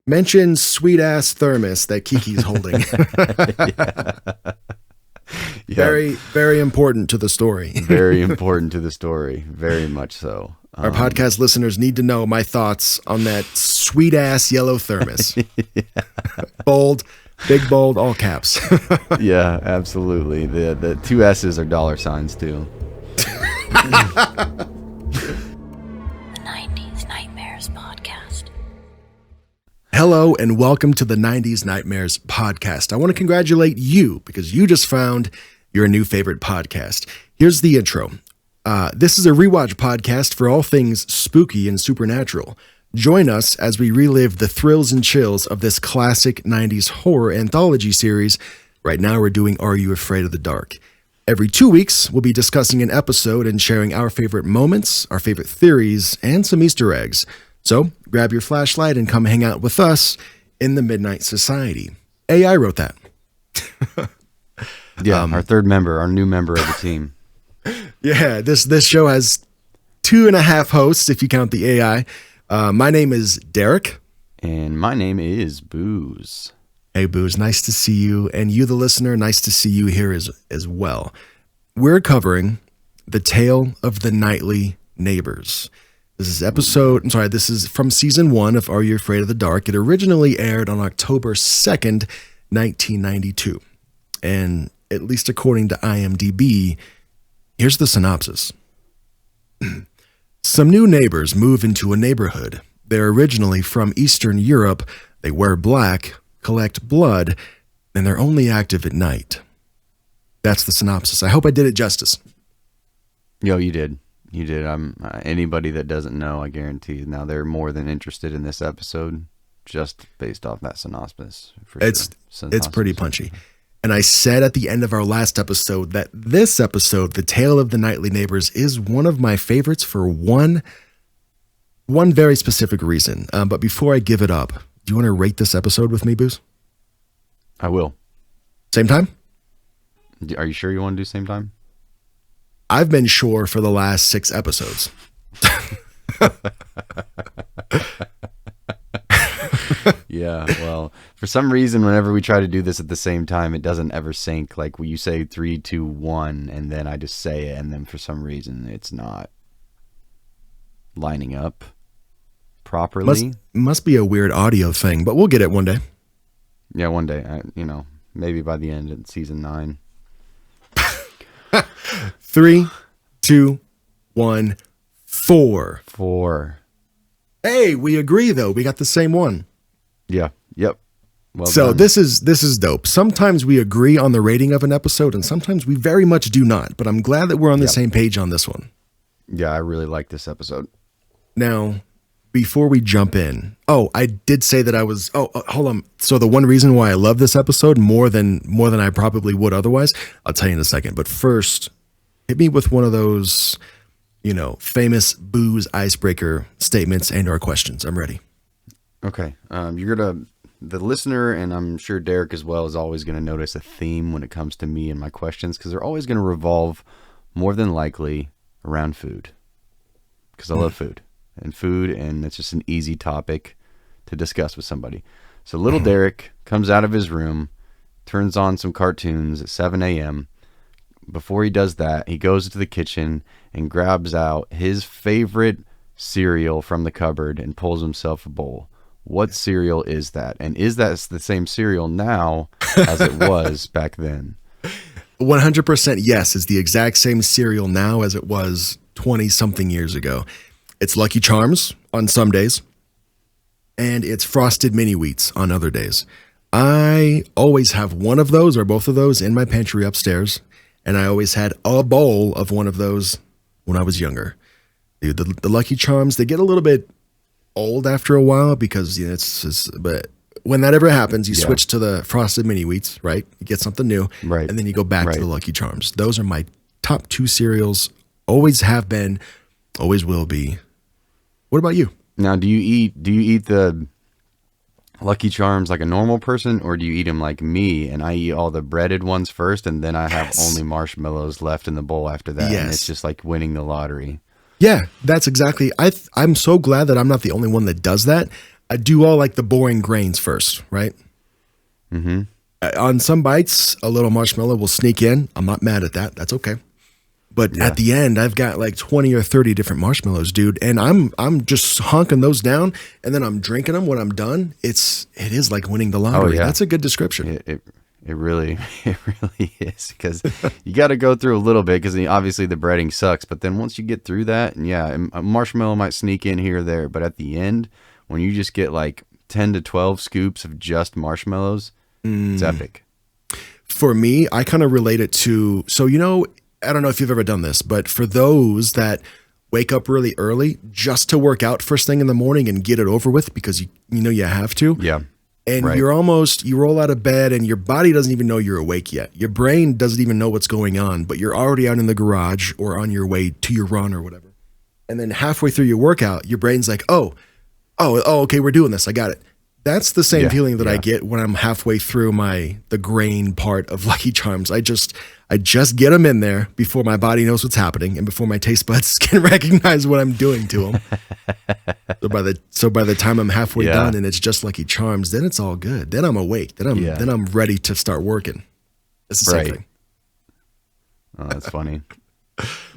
Mention sweet-ass thermos that Kiki's holding. Yeah. Very, very important to the story. Very important to the story. Very much so. Our podcast listeners need to know my thoughts on that sweet-ass yellow thermos. Bold, big bold, all caps. Yeah, absolutely. The two S's are dollar signs, too. The 90s Nightmares Podcast. Hello and welcome to the 90s Nightmares Podcast. I want to congratulate you because you just found your new favorite podcast. Here's the intro. This is a rewatch podcast for all things spooky and supernatural. Join us as we relive the thrills and chills of this classic 90s horror anthology series. Right now we're doing Are You Afraid of the Dark? Every 2 weeks, we'll be discussing an episode and sharing our favorite moments, our favorite theories, and some Easter eggs. So grab your flashlight and come hang out with us in the Midnight Society. AI wrote that. Yeah, our third member, our new member of the team. Yeah, this show has 2.5 hosts if you count the AI. My name is Darek. And my name is Booze. Hey, Booze, nice to see you. And you, the listener, nice to see you here as well. We're covering The Tale of the Nightly Neighbors. This is from season 1 of Are You Afraid of the Dark? It originally aired on October 2nd, 1992. And at least according to IMDb, here's the synopsis. Some new neighbors move into a neighborhood. They're originally from Eastern Europe. They wear black, collect blood, and they're only active at night. That's the synopsis. I hope I did it justice. Yo, you did. You did. Anybody that doesn't know, I guarantee now they're more than interested in this episode just based off that synopsis. It's pretty punchy. And I said at the end of our last episode that this episode, The Tale of the Nightly Neighbors, is one of my favorites for one very specific reason. But before I give it up, do you want to rate this episode with me, Booze? I will. Same time? Are you sure you want to do same time? I've been sure for the last 6 episodes. Yeah, well, for some reason, whenever we try to do this at the same time, it doesn't ever sync. Like when you say 3, 2, 1, and then I just say it, and then for some reason, it's not lining up properly. Must be a weird audio thing, but we'll get it one day. Yeah, one day. Maybe by the end of season 9. 3, 2, 1, 4. 4. Hey, we agree though. We got the same one. Yeah. Yep. Well so done. this is dope. Sometimes we agree on the rating of an episode, and sometimes we very much do not. But I'm glad that we're on the same page on this one. Yeah, I really like this episode. Now, before we jump in, I did say that I was. Hold on. So the one reason why I love this episode more than I probably would otherwise, I'll tell you in a second. But first, hit me with one of those, famous Booze icebreaker statements and/or questions. I'm ready. Okay. The listener, and I'm sure Derek as well, is always going to notice a theme when it comes to me and my questions, because they're always going to revolve more than likely around food, because I love food, and it's just an easy topic to discuss with somebody. So little Derek comes out of his room, turns on some cartoons at 7 a.m. Before he does that, he goes to the kitchen and grabs out his favorite cereal from the cupboard and pulls himself a bowl. What cereal is that? And is that the same cereal now as it was back then? 100% yes. It's the exact same cereal now as it was 20-something years ago. It's Lucky Charms on some days, and it's Frosted Mini Wheats on other days. I always have one of those or both of those in my pantry upstairs, and I always had a bowl of one of those when I was younger. Dude, the Lucky Charms, they get a little bit old after a while because but when that ever happens, you switch to the Frosted Mini Wheats, right? You get something new, right? And then you go back to the Lucky Charms. Those are my top 2 cereals. Always have been, always will be. What about you? Now, do you eat the Lucky Charms like a normal person, or do you eat them like me and I eat all the breaded ones first, and then I have only marshmallows left in the bowl after that, and it's just like winning the lottery? Yeah, that's exactly. I'm so glad that I'm not the only one that does that. I do all like the boring grains first, right? Mm-hmm. On some bites, a little marshmallow will sneak in. I'm not mad at that. That's okay. But at the end, I've got like 20 or 30 different marshmallows, dude, and I'm just honking those down, and then I'm drinking them when I'm done. It is like winning the lottery. Oh, yeah. That's a good description. It really is, because you got to go through a little bit, because obviously the breading sucks, but then once you get through that, and a marshmallow might sneak in here or there, but at the end, when you just get like 10 to 12 scoops of just marshmallows, it's epic. For me, I kind of relate it to, I don't know if you've ever done this, but for those that wake up really early just to work out first thing in the morning and get it over with because you have to. Yeah. And right. you roll out of bed and your body doesn't even know you're awake yet. Your brain doesn't even know what's going on, but you're already out in the garage or on your way to your run or whatever. And then halfway through your workout, your brain's like, oh, okay, we're doing this. I got it. That's the same feeling that I get when I'm halfway through the grain part of Lucky Charms. I just get them in there before my body knows what's happening and before my taste buds can recognize what I'm doing to them. so by the time I'm halfway done and it's just Lucky Charms, then it's all good. Then I'm awake. Then I'm ready to start working. It's the same thing. Oh, that's funny.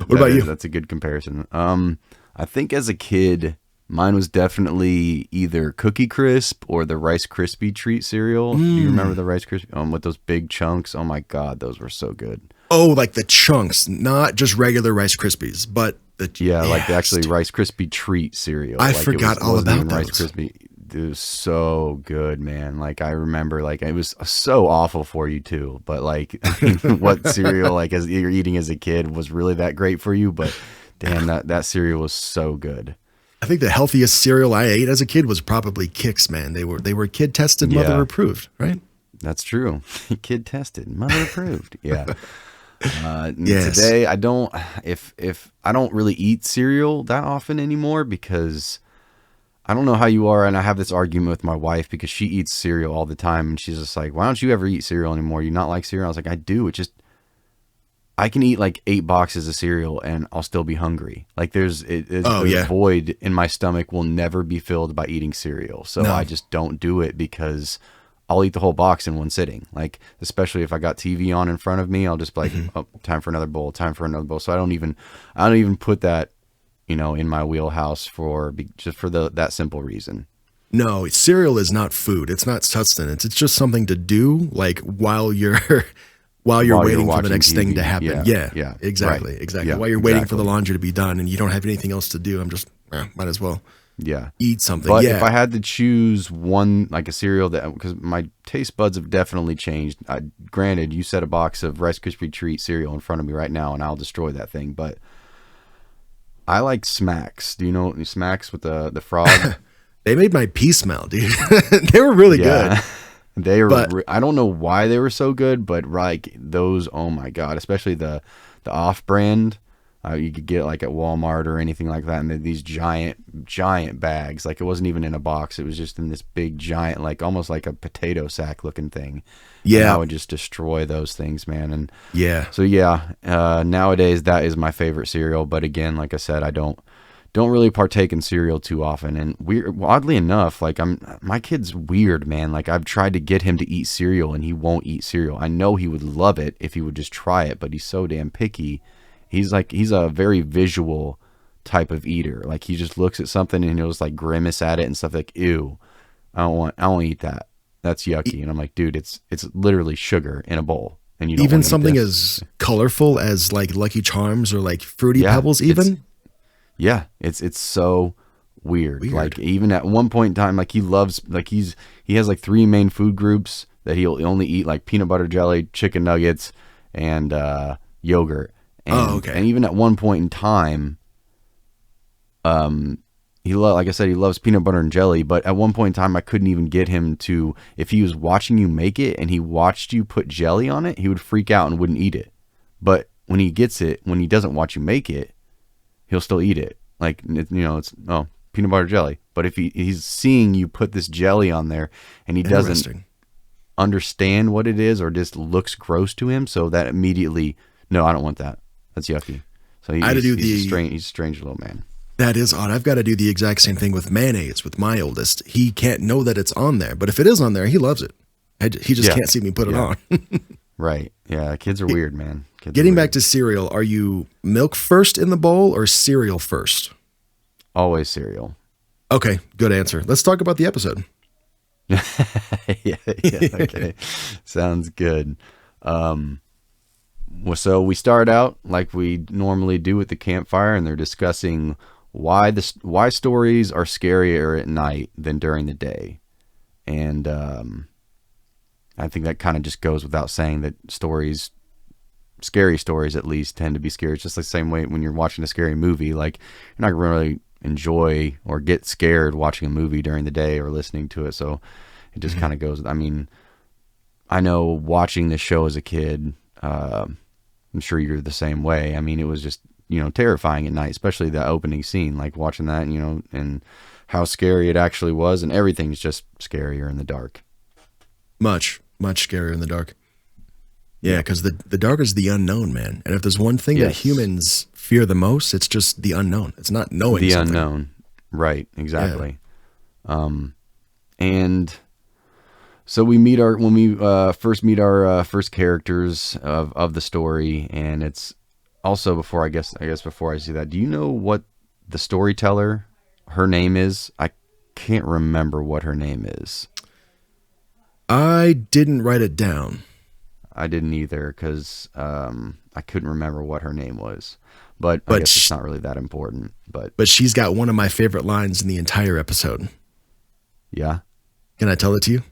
What about you? That's a good comparison. I think as a kid, mine was definitely either Cookie Crisp or the Rice Krispie treat cereal. Do you remember the Rice Krispie? With those big chunks. Oh my God, those were so good. Oh, like the chunks, not just regular Rice Krispies, but like the actually Rice Krispie treat cereal. I forgot all about those. Rice Krispie. It was so good, man. Like I remember, like it was so awful for you too. But like, what cereal like as you're eating as a kid was really that great for you? But damn, that cereal was so good. I think the healthiest cereal I ate as a kid was probably Kix, man. They were kid tested, mother approved, right? That's true. Kid tested, mother approved. Yeah. Yes. Today I don't I don't really eat cereal that often anymore, because I don't know how you are, and I have this argument with my wife because she eats cereal all the time, and she's just like, why don't you ever eat cereal anymore? You not like cereal? I was like, I do. It just, I can eat like 8 boxes of cereal and I'll still be hungry. Like there's a void in my stomach will never be filled by eating cereal. So I just don't do it, because I'll eat the whole box in one sitting. Like, especially if I got TV on in front of me, I'll just be like, oh, time for another bowl, time for another bowl. So I don't even put that, in my wheelhouse just for that simple reason. No, cereal is not food. It's not sustenance. It's just something to do, like while you're waiting for the next thing to happen. Yeah, exactly. Right. Exactly. Yeah, while you're waiting for the laundry to be done and you don't have anything else to do, I'm just, might as well eat something. But if I had to choose one, like a cereal because my taste buds have definitely changed. Granted, you set a box of Rice Krispie treat cereal in front of me right now and I'll destroy that thing. But I like Smacks. Do you know Smacks with the frog? They made my pee smell, dude. They were really good. They were. I don't know why they were so good, but like those, oh my God, especially the off-brand, you could get like at Walmart or anything like that, and these giant bags. Like it wasn't even in a box; it was just in this big giant, like almost like a potato sack looking thing. Yeah, and I would just destroy those things, man. And so nowadays that is my favorite cereal. But again, like I said, I don't really partake in cereal too often. And oddly enough, like my kid's weird, man. Like I've tried to get him to eat cereal and he won't eat cereal. I know he would love it if he would just try it, but he's so damn picky. He's a very visual type of eater. Like he just looks at something and he'll just like grimace at it and stuff, like, ew, I don't eat that. That's yucky. And I'm like, dude, it's literally sugar in a bowl. And you don't even something as colorful as like Lucky Charms or like Fruity Pebbles even. It's so weird. Like even at one point in time, like he loves, like he has like 3 main food groups that he'll only eat, like peanut butter jelly, chicken nuggets, and yogurt. And, and even at one point in time, like I said, he loves peanut butter and jelly. But at one point in time, I couldn't even get him to, if he was watching you make it and he watched you put jelly on it, he would freak out and wouldn't eat it. But when he gets it, when he doesn't watch you make it, he'll still eat it. Like, it's peanut butter jelly. But if he's seeing you put this jelly on there and he doesn't understand what it is or just looks gross to him, so that immediately, no, I don't want that. That's yucky. So he's a strange little man. That is odd. I've got to do the exact same thing with mayonnaise with my oldest. He can't know that it's on there, but if it is on there, he loves it. He just can't see me put it on. Right. Yeah. Kids are weird, man. Getting back to cereal, are you milk first in the bowl or cereal first? Always cereal. Okay, good answer. Let's talk about the episode. yeah. Okay. Sounds good. So we start out like we normally do with the campfire, and they're discussing why stories are scarier at night than during the day. And I think that kind of just goes without saying that scary stories at least, tend to be scary. It's just the same way when you're watching a scary movie. Like, you're not going to really enjoy or get scared watching a movie during the day or listening to it. So it just kind of goes. I mean, I know watching this show as a kid, I'm sure you're the same way. I mean, it was just, terrifying at night, especially the opening scene, like watching that, and how scary it actually was, and everything's just scarier in the dark. Much scarier in the dark. Yeah, because the dark is the unknown, man. And if there's one thing that humans fear the most, it's just the unknown. It's not knowing the something. Unknown. Right, exactly. Yeah. And so when we first meet our first characters of the story, and it's also before I see that, do you know what the storyteller, her name is? I can't remember what her name is. I didn't write it down. I didn't either, because I couldn't remember what her name was. But I guess it's not really that important. But she's got one of my favorite lines in the entire episode. Yeah? Can I tell it to you?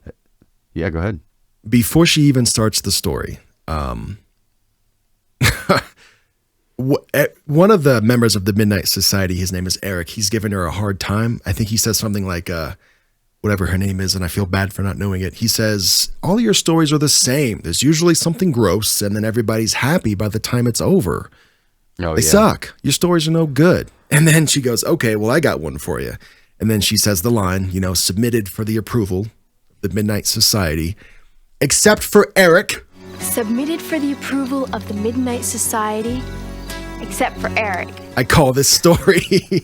Yeah, go ahead. Before she even starts the story, one of the members of the Midnight Society, his name is Eric, he's giving her a hard time. I think he says something like, whatever her name is, and I feel bad for not knowing it. He says, all your stories are the same. There's usually something gross, and then everybody's happy by the time it's over. They suck. Your stories are no good. And then she goes, okay, well, I got one for you. And then she says the line, submitted for the approval of the Midnight Society, except for Eric. Submitted for the approval of the Midnight Society, except for Eric. I call this story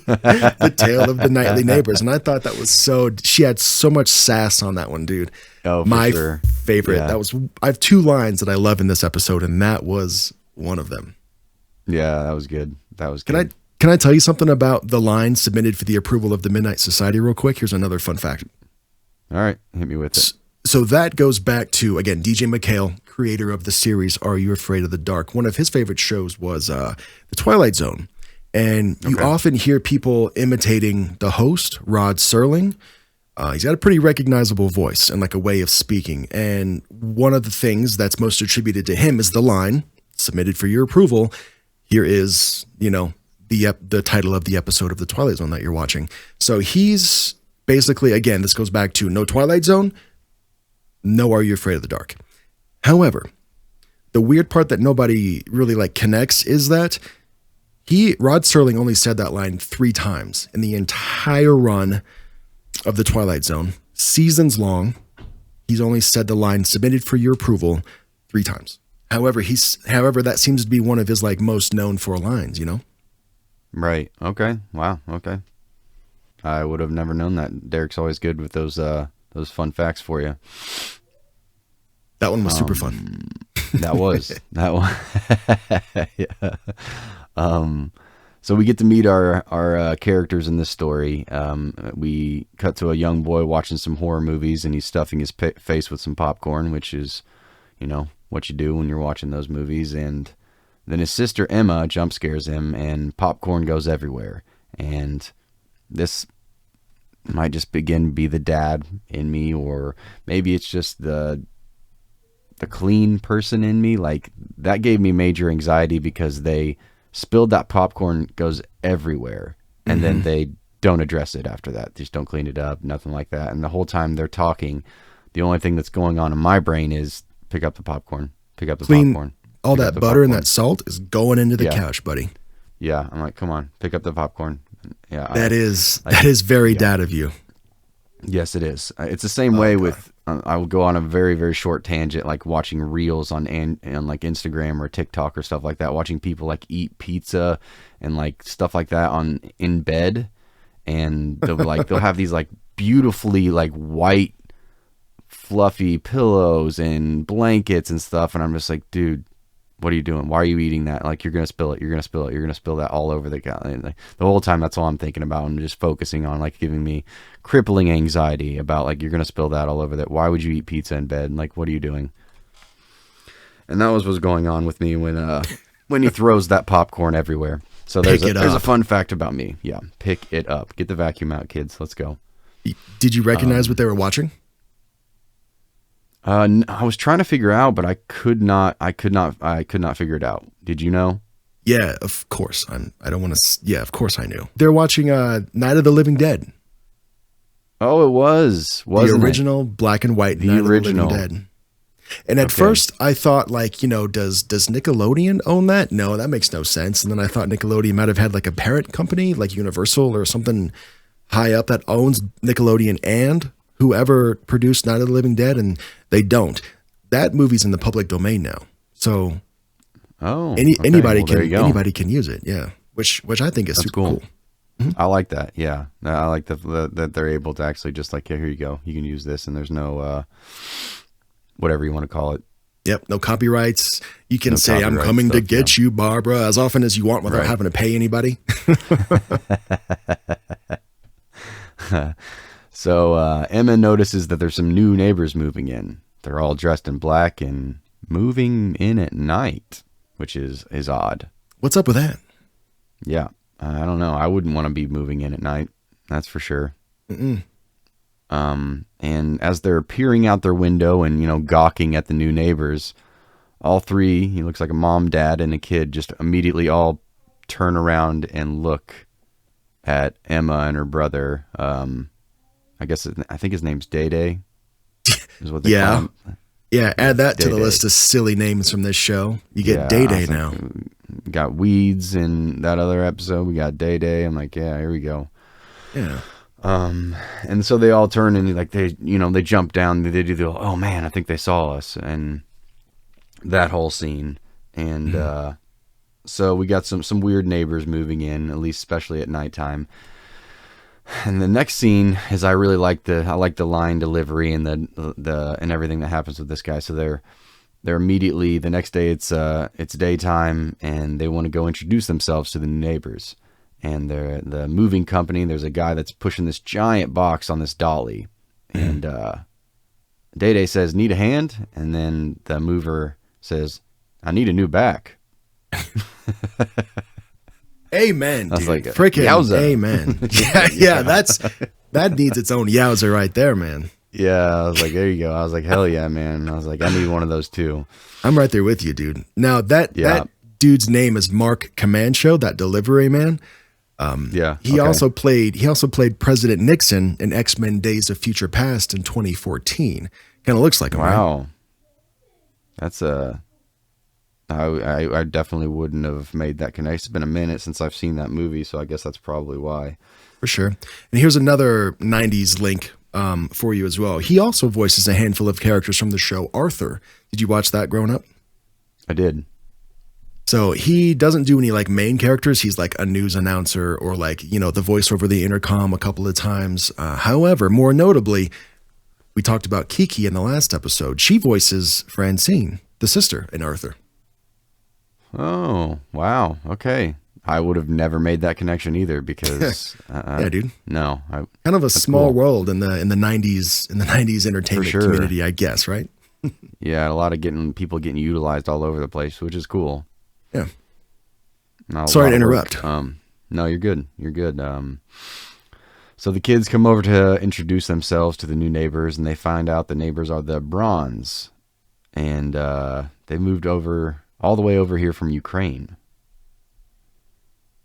The Tale of the Nightly Neighbors. And I thought that was she had so much sass on that one, dude. Oh, for My sure. favorite. Yeah. I have two lines that I love in this episode, and that was one of them. Yeah, that was good. Good. Can I tell you something about the line submitted for the approval of the Midnight Society real quick? Here's another fun fact. All right, hit me with it. So that goes back to, again, DJ McHale, creator of the series Are You Afraid of the Dark? One of his favorite shows was The Twilight Zone. And you often hear people imitating the host, Rod Serling. He's got a pretty recognizable voice and like a way of speaking. And one of the things that's most attributed to him is the line, submitted for your approval. Here is, the title of the episode of The Twilight Zone that you're watching. So he's basically, again, this goes back to no Twilight Zone, no Are You Afraid of the Dark? However, the weird part that nobody really connects is that Rod Serling only said that line 3 times in the entire run of The Twilight Zone, seasons long. He's only said the line submitted for your approval 3 times. However, that seems to be one of his most known 4 lines, Right. Okay. Wow. Okay. I would have never known that. Derek's always good with those fun facts for you. That one was super fun. That one. Yeah. So we get to meet our characters in this story. We cut to a young boy watching some horror movies, and he's stuffing his face with some popcorn, which is, what you do when you're watching those movies. And then his sister Emma jump scares him, and popcorn goes everywhere. And this might just begin to be the dad in me, or maybe it's just the clean person in me. That gave me major anxiety because they spilled that popcorn, goes everywhere, and then they don't address it after that. They just don't clean it up, nothing like that. And the whole time they're talking, the only thing that's going on in my brain is pick up the popcorn, popcorn. All that butter and that salt is going into the couch, buddy. Yeah, I'm like, come on, pick up the popcorn. Yeah, that is very dad of you. Yes, it is. It's the same way with I will go on a very, very short tangent, like watching reels on like Instagram or TikTok or stuff like that, watching people like eat pizza and like stuff like that in bed, and they'll have these like beautifully like white fluffy pillows and blankets and stuff, and I'm just like, dude, what are you doing? Why are you eating that? Like, you're gonna spill it. You're gonna spill it. You're gonna spill that all over the couch. Like, the whole time, that's all I'm thinking about. I'm just focusing on like giving me crippling anxiety about like, you're gonna spill that all over that. Why would you eat pizza in bed? Like, what are you doing? And that was what's going on with me when he throws that popcorn everywhere. So there's a fun fact about me. Yeah, pick it up. Get the vacuum out, kids. Let's go. Did you recognize what they were watching? I was trying to figure out, but I could not figure it out. Did you know? Yeah, of course. I don't want to. Yeah, of course I knew. They're watching Night of the Living Dead. Oh, it wasn't the original black and white the Night original. of the Living Dead. And at first I thought like, does Nickelodeon own that? No, that makes no sense. And then I thought Nickelodeon might have had like a parent company like Universal or something high up that owns Nickelodeon and whoever produced Night of the Living Dead, and they don't. That movie's in the public domain now, so anybody can use it. Yeah, which I think is super cool. Mm-hmm. I like that. Yeah, I like that they're able to actually just like, here you go, you can use this, and there's no whatever you want to call it. Yep, no copyrights. You can say, "I'm coming to get you, Barbara," as often as you want without having to pay anybody. So Emma notices that there's some new neighbors moving in. They're all dressed in black and moving in at night, which is odd. What's up with that? Yeah, I don't know. I wouldn't want to be moving in at night. That's for sure. Mm-mm. And as they're peering out their window and gawking at the new neighbors, all three, he looks like a mom, dad, and a kid, just immediately all turn around and look at Emma and her brother. I think his name's Day Day. Is what they call him. Yeah, add that to the list of silly names from this show. You get Day Day now. We got Weeds in that other episode. We got Day Day. I'm like, yeah, here we go. Yeah. And so they all turn and like they jump down. They do the, oh man, I think they saw us, and that whole scene. And so we got some weird neighbors moving in, at least especially at nighttime. And the next scene is I like the line delivery and the and everything that happens with this guy. So they're immediately the next day it's daytime, and they want to go introduce themselves to the neighbors. And they're the moving company. There's a guy that's pushing this giant box on this dolly, and Day Day says, "Need a hand?" And then the mover says, "I need a new back." Amen. I was like, freaking yowza. Amen. yeah, that needs its own yowza right there, man. Yeah, I was like, there you go. I was like, hell yeah, man. I was like, I need one of those too. I'm right there with you, dude. Now that dude's name is Mark Comancho, that delivery man. He also played President Nixon in X-Men Days of Future Past in 2014. Kind of looks like him. Wow. Right? That's I definitely wouldn't have made that connection. It's been a minute since I've seen that movie, so I guess that's probably why. For sure. And here's another 90s link for you as well. He also voices a handful of characters from the show Arthur. Did you watch that growing up? I did. So he doesn't do any like main characters. He's like a news announcer or like, the voice over the intercom a couple of times. However, more notably, we talked about Kiki in the last episode. She voices Francine, the sister in Arthur. Oh, wow. Okay. I would have never made that connection either because yeah, dude. No. Kind of a small world in the 90s entertainment community, I guess, right? Yeah, a lot of people getting utilized all over the place, which is cool. Yeah. Sorry to interrupt. No, you're good. You're good. So the kids come over to introduce themselves to the new neighbors, and they find out the neighbors are the Bronze, and they moved all the way over here from Ukraine.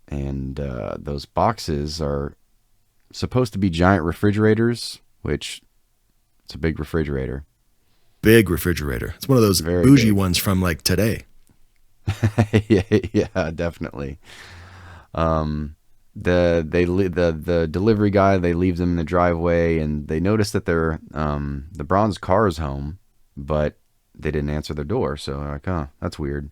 And those boxes are supposed to be giant refrigerators, which it's a big refrigerator. Big refrigerator. It's one of those Very bougie big ones from like today. yeah, definitely. the delivery guy, they leave them in the driveway, and they notice that the bronze car is home, but they didn't answer their door. So they're like, oh, that's weird.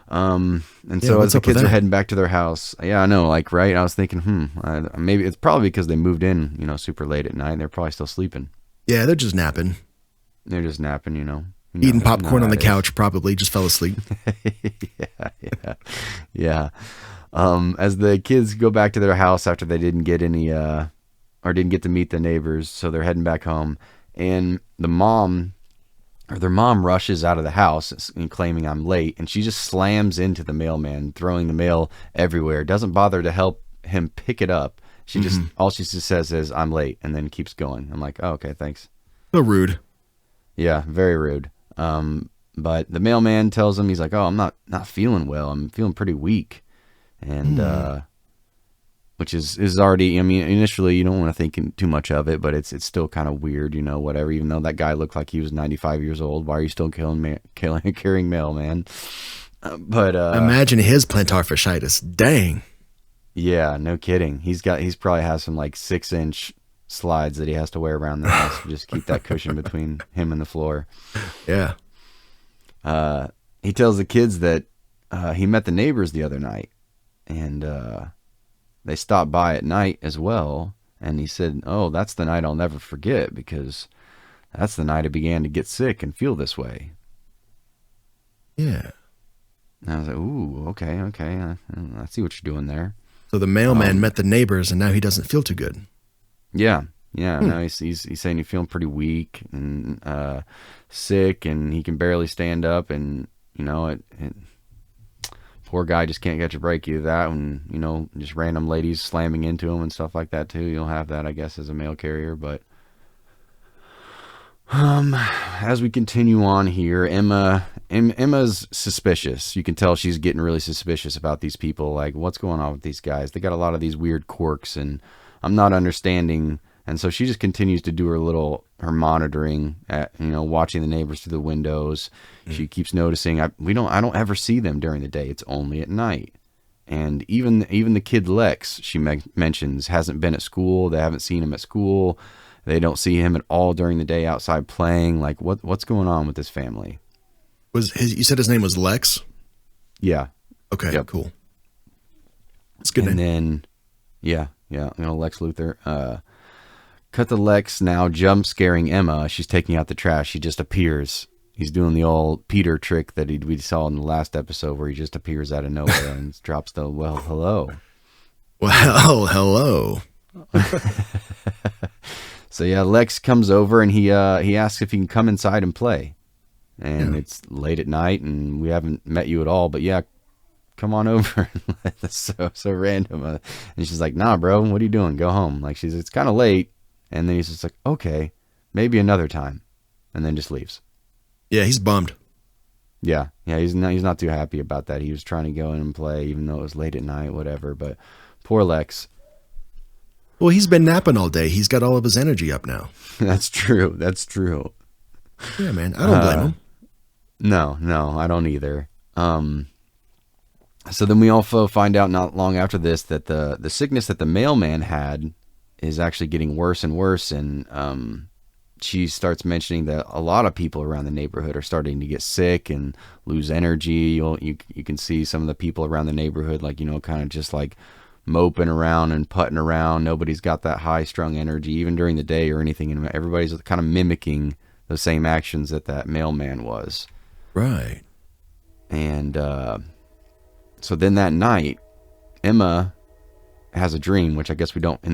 And so as the kids are heading back to their house, yeah, I know, like, right? I was thinking, maybe it's probably because they moved in, super late at night. They're probably still sleeping. Yeah, they're just napping. They're just napping, Eating popcorn on the couch, probably just fell asleep. Yeah. As the kids go back to their house after they didn't get any, or didn't get to meet the neighbors, so they're heading back home, and their mom rushes out of the house and claiming I'm late, and she just slams into the mailman, throwing the mail everywhere. Doesn't bother to help him pick it up. She just all she just says is I'm late, and then keeps going. I'm like, oh, okay, thanks. So rude. Yeah, very rude. But the mailman tells him, he's like, oh, I'm not feeling well. I'm feeling pretty weak. And, which is already, I mean, initially you don't want to think too much of it, but it's still kind of weird, whatever, even though that guy looked like he was 95 years old. Why are you still carrying mail, man? But, imagine his plantar fasciitis. Dang. Yeah, no kidding. He's probably has some like 6-inch slides that he has to wear around the house to just keep that cushion between him and the floor. Yeah. He tells the kids that he met the neighbors the other night, and they stopped by at night as well. And he said, oh, that's the night I'll never forget, because that's the night I began to get sick and feel this way. Yeah. And I was like, ooh, okay. I see what you're doing there. So the mailman met the neighbors, and now he doesn't feel too good. Yeah. Now he's saying he's feeling pretty weak and sick, and he can barely stand up, and poor guy just can't catch a break. Either that, and just random ladies slamming into him and stuff like that too. You'll have that, I guess, as a mail carrier. But as we continue on here, Emma's suspicious. You can tell she's getting really suspicious about these people. Like, what's going on with these guys? They got a lot of these weird quirks, and I'm not understanding. And so she just continues to do her monitoring at, watching the neighbors through the windows. She keeps noticing, I don't ever see them during the day. It's only at night. And even the kid Lex, she mentions, hasn't been at school. They haven't seen him at school. They don't see him at all during the day outside playing. Like, what's going on with this family? You said his name was Lex? Yeah. Okay, yep. Cool. It's good. And then, yeah, Lex Luthor. Cut to Lex now jump scaring Emma. She's taking out the trash. He just appears. He's doing the old Peter trick that we saw in the last episode, where he just appears out of nowhere and drops the, well, hello. Well, hello. So yeah, Lex comes over, and he asks if he can come inside and play. And It's late at night, and we haven't met you at all, but yeah, come on over. That's so random. And she's like, nah, bro, what are you doing? Go home. Like, it's kind of late. And then he's just like, okay, maybe another time. And then just leaves. Yeah, he's bummed. Yeah, he's not too happy about that. He was trying to go in and play, even though it was late at night, whatever. But poor Lex. Well, he's been napping all day. He's got all of his energy up now. That's true. Yeah, man, I don't blame him. No, I don't either. So then we also find out not long after this that the sickness that the mailman had is actually getting worse and worse, and she starts mentioning that a lot of people around the neighborhood are starting to get sick and lose energy. You can see some of the people around the neighborhood, like, kind of just like moping around and putting around. Nobody's got that high-strung energy, even during the day or anything, and everybody's kind of mimicking the same actions that mailman was. Right. And so then that night, Emma has a dream, which I guess we don't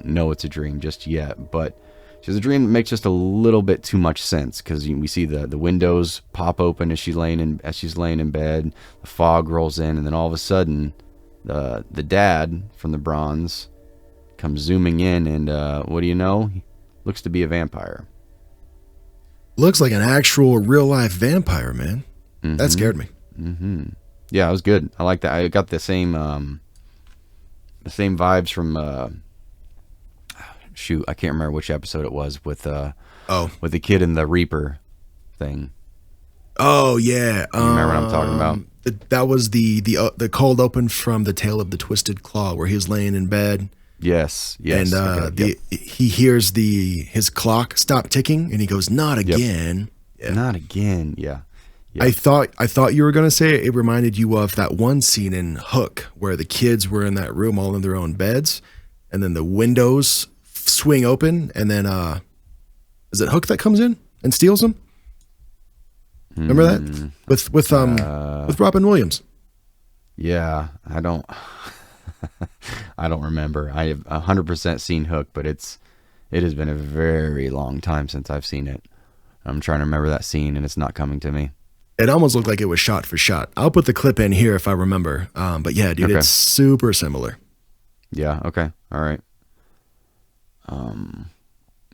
know it's a dream just yet, but she has a dream that makes just a little bit too much sense, because we see the windows pop open as she's laying in bed, the fog rolls in, and then all of a sudden the dad from the bronze comes zooming in, and what do you know? He looks to be a vampire. Looks like an actual real life vampire, man. Mm-hmm. That scared me. Mm-hmm. Yeah, it was good. I like that. I got the same vibes from I can't remember which episode it was with the kid in the Reaper thing. Oh yeah. You remember what I'm talking about? That was the cold open from The Tale of the Twisted Claw, where he was laying in bed. Yes. And Okay, yep. he hears his clock stop ticking, and he goes, "Not Yep. again." Yeah. Not again. Yeah. I thought you were gonna say it reminded you of that one scene in Hook where the kids were in that room all in their own beds, and then the windows swing open, and then is it Hook that comes in and steals them? Remember that with Robin Williams? Yeah, I don't remember. I have 100% seen Hook, but it has been a very long time since I've seen it. I'm trying to remember that scene, and it's not coming to me. It almost looked like it was shot for shot. I'll put the clip in here if I remember. But yeah, dude, Okay. It's super similar. Yeah. Okay. All right.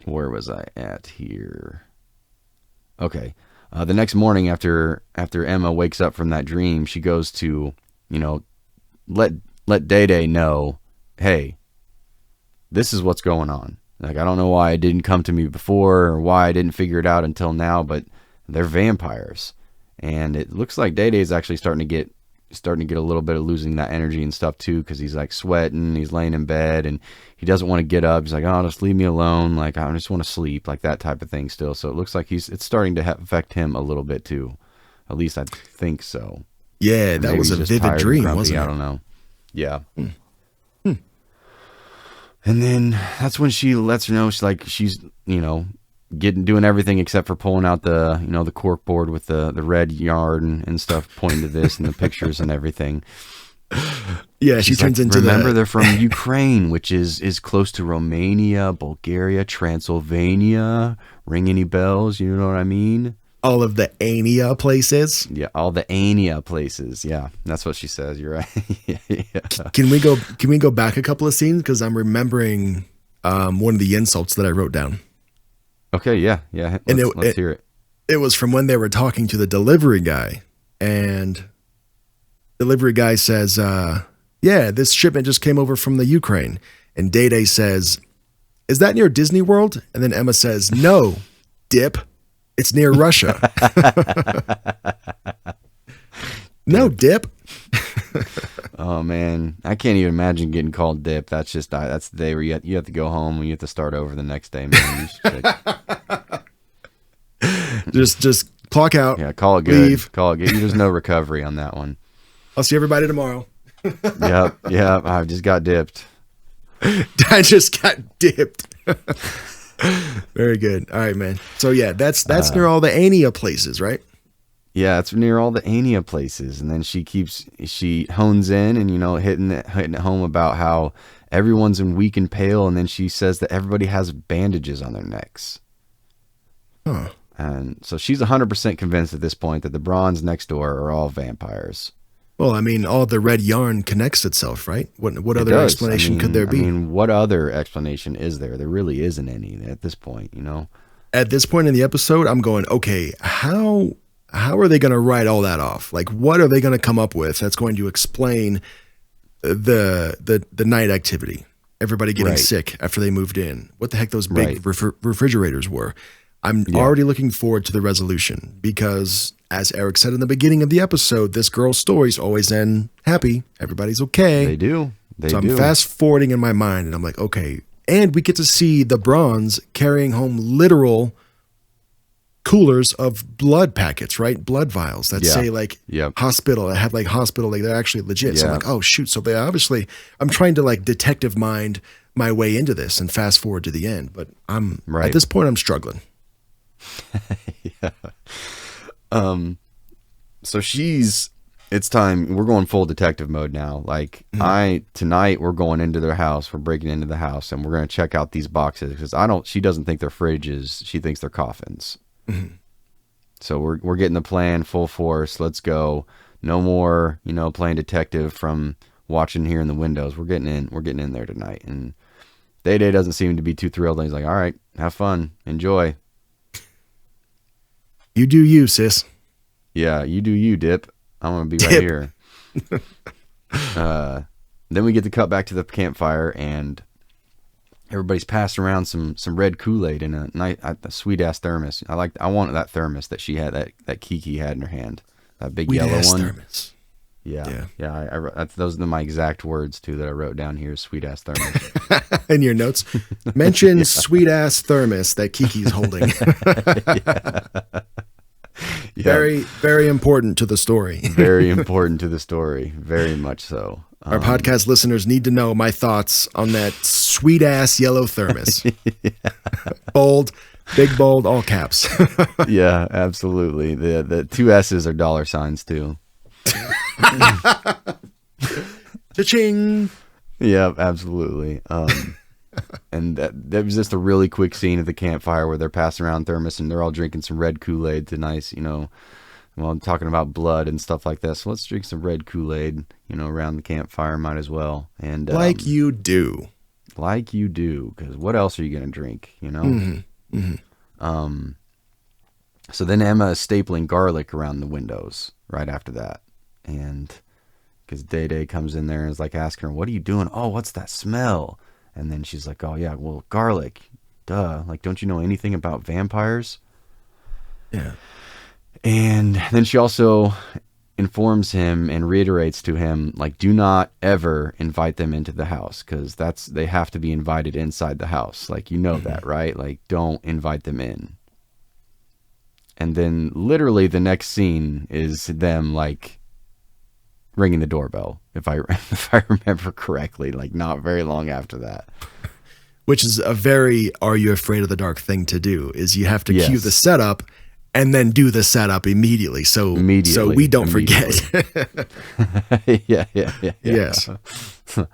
Where was I at here? Okay. The next morning after Emma wakes up from that dream, she goes to, let Day Day know, hey, this is what's going on. Like, I don't know why it didn't come to me before or why I didn't figure it out until now, but they're vampires. And it looks like Day Day is actually starting to get a little bit of losing that energy and stuff too, because he's like sweating, he's laying in bed, and he doesn't want to get up. He's like, oh, just leave me alone. Like, I just want to sleep, like that type of thing still. So it looks like it's starting to affect him a little bit too. At least I think so. Yeah, that Maybe was a he's just vivid tired and dream, grumpy, wasn't it? I don't know. Yeah. And then that's when she lets her know she's doing everything except for pulling out the cork board with the red yarn and stuff, pointing to this and the pictures and everything. Yeah, she She's turns like, into remember they're from Ukraine, which is close to Romania, Bulgaria, Transylvania. Ring any bells? You know what I mean? all of the Ania places. Yeah, all the Ania places. Yeah, that's what she says. You're right. Yeah. Can we go back a couple of scenes, because I'm remembering one of the insults that I wrote down. Okay, yeah. Let's hear it. It was from when they were talking to the delivery guy, and delivery guy says, yeah, this shipment just came over from the Ukraine. And Day Day says, is that near Disney World? And then Emma says, no, dip. It's near Russia. No, dip. Oh man, I can't even imagine getting called dip. That's the day where you have to go home and you have to start over the next day, man. Just clock out. Yeah, call it good. Leave. Call it good. There's no recovery on that one. I'll see everybody tomorrow. Yep. I just got dipped. I just got dipped. Very good. All right, man. So yeah, that's near all the Ania places, right? Yeah, it's near all the Ania places, and then she hones in and hitting it home about how everyone's weak and pale, and then she says that everybody has bandages on their necks. Huh. And so she's 100% convinced at this point that the Bronze next door are all vampires. Well, I mean, all the red yarn connects itself, right? What other explanation could there be? I mean, what other explanation is there? There really isn't any at this point, At this point in the episode, I'm going, okay, how are they going to write all that off? Like, what are they going to come up with that's going to explain the night activity? Everybody getting sick after they moved in. What the heck those big refrigerators were? I'm already looking forward to the resolution, because, as Eric said in the beginning of the episode, this girl's stories always end happy. Everybody's okay. They do. I'm fast forwarding in my mind, and I'm like, okay. And we get to see the Bronze carrying home literal coolers of blood packets, right? Blood vials that say hospital, that have hospital, they're actually legit. So I'm like, oh shoot. So they obviously, I'm trying to detective mind my way into this and fast forward to the end, but at this point I'm struggling. So it's time. We're going full detective mode now. Tonight we're going into their house. We're breaking into the house, and we're going to check out these boxes, because she doesn't think they're fridges. She thinks they're coffins. Mm-hmm. So we're getting the plan full force. Let's go. No more, playing detective from watching here in the windows. We're getting in there tonight. And Day Day doesn't seem to be too thrilled. He's like, all right, have fun. Enjoy. You do you, sis. Yeah, you do you, Dip. I'm going to be right here. Then we get to cut back to the campfire, and everybody's passing around some red Kool-Aid in a sweet ass thermos. I wanted that thermos that she had, that Kiki had in her hand, that big yellow one. Thermos. Yeah. Those are my exact words too that I wrote down here. Sweet ass thermos. In your notes, mention sweet ass thermos that Kiki's holding. Very, very important to the story. Very important to the story. Very much so. Our podcast listeners need to know my thoughts on that sweet ass yellow thermos. Bold, big bold, all caps. Yeah, absolutely. The two S's are dollar signs too. Cha-ching. Yeah, absolutely. And that was just a really quick scene at the campfire where they're passing around thermos and they're all drinking some red Kool-Aid to nice, well, I'm talking about blood and stuff like that. So let's drink some red Kool-Aid, around the campfire, might as well. And like you do. Like you do, because what else are you going to drink, Mm-hmm. Mm-hmm. So then Emma is stapling garlic around the windows right after that. And because Day comes in there and is like asking her, what are you doing? Oh, what's that smell? And then she's like, oh yeah, well, garlic, duh. Like, don't you know anything about vampires? Yeah. And then she also informs him and reiterates to him, like, do not ever invite them into the house, because they have to be invited inside the house. Like, that, right? Like, don't invite them in. And then literally the next scene is them like ringing the doorbell, if I remember correctly, like not very long after that. Which is a very "Are you afraid of the dark" thing to do, is you have to cue the setup and then do the setup immediately. So we don't forget. Yeah. Yes. So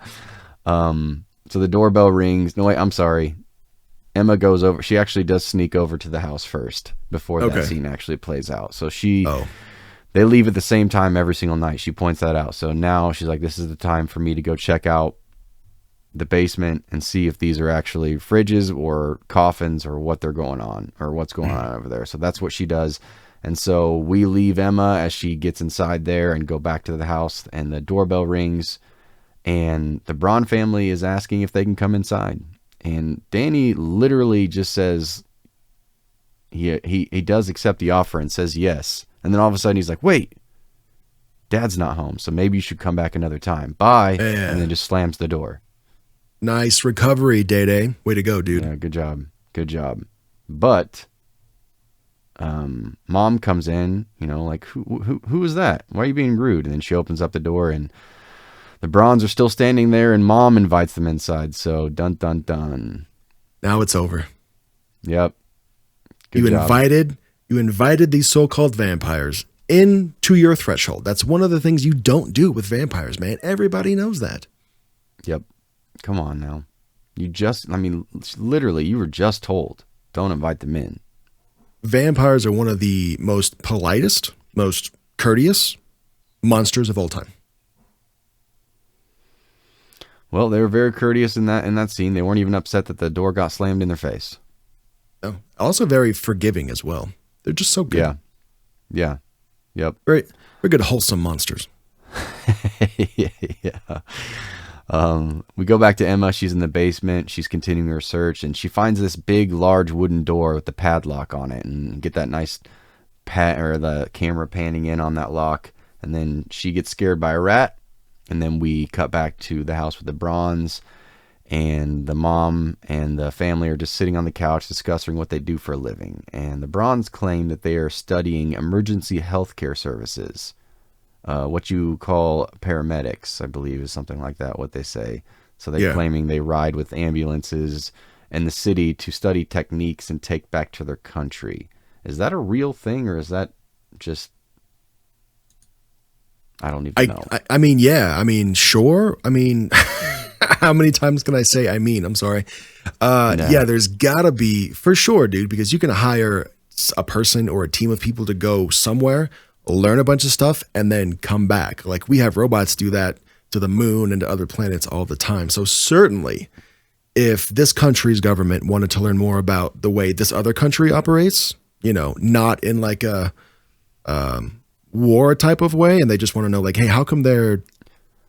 the doorbell rings. No, wait, I'm sorry. Emma goes over. She actually does sneak over to the house first before that scene actually plays out. So they leave at the same time every single night. She points that out. So now she's like, this is the time for me to go check out the basement and see if these are actually fridges or coffins or what they're going on or what's going on over there. So that's what she does. And so we leave Emma as she gets inside there and go back to the house, and the doorbell rings and the Braun family is asking if they can come inside. And Danny literally just says he does accept the offer and says yes. And then all of a sudden he's like, wait, Dad's not home, so maybe you should come back another time. Bye. Yeah. And then just slams the door. Nice recovery, Day. Way to go, dude. Yeah, good job. But Mom comes in, like, who is that? Why are you being rude? And then she opens up the door and the Brauns are still standing there, and Mom invites them inside. So dun dun dun. Now it's over. Yep. Good you job. invited these so-called vampires into your threshold. That's one of the things you don't do with vampires, man. Everybody knows that. Yep. Come on now. Literally, you were just told, don't invite them in. Vampires are one of the most politest, most courteous monsters of all time. Well, they were very courteous in that scene. They weren't even upset that the door got slammed in their face. Oh, also very forgiving as well. They're just so good. Yeah. Yep. Very good, wholesome monsters. Yeah. We go back to Emma. She's in the basement. She's continuing her search, and she finds this big, large wooden door with the padlock on it, and get that nice the camera panning in on that lock. And then she gets scared by a rat. And then we cut back to the house with the Brauns, and the mom and the family are just sitting on the couch discussing what they do for a living. And the Brauns claim that they are studying emergency healthcare services, what you call paramedics, I believe is something like that, what they say. So they're claiming they ride with ambulances in the city to study techniques and take back to their country. Is that a real thing, or is that just... I don't even know. Sure. How many times can I say I'm sorry. Yeah, there's gotta be, for sure, dude, because you can hire a person or a team of people to go somewhere, learn a bunch of stuff, and then come back. Like, we have robots do that to the moon and to other planets all the time. So certainly, if this country's government wanted to learn more about the way this other country operates, not in like a war type of way, and they just want to know, like, hey, how come they're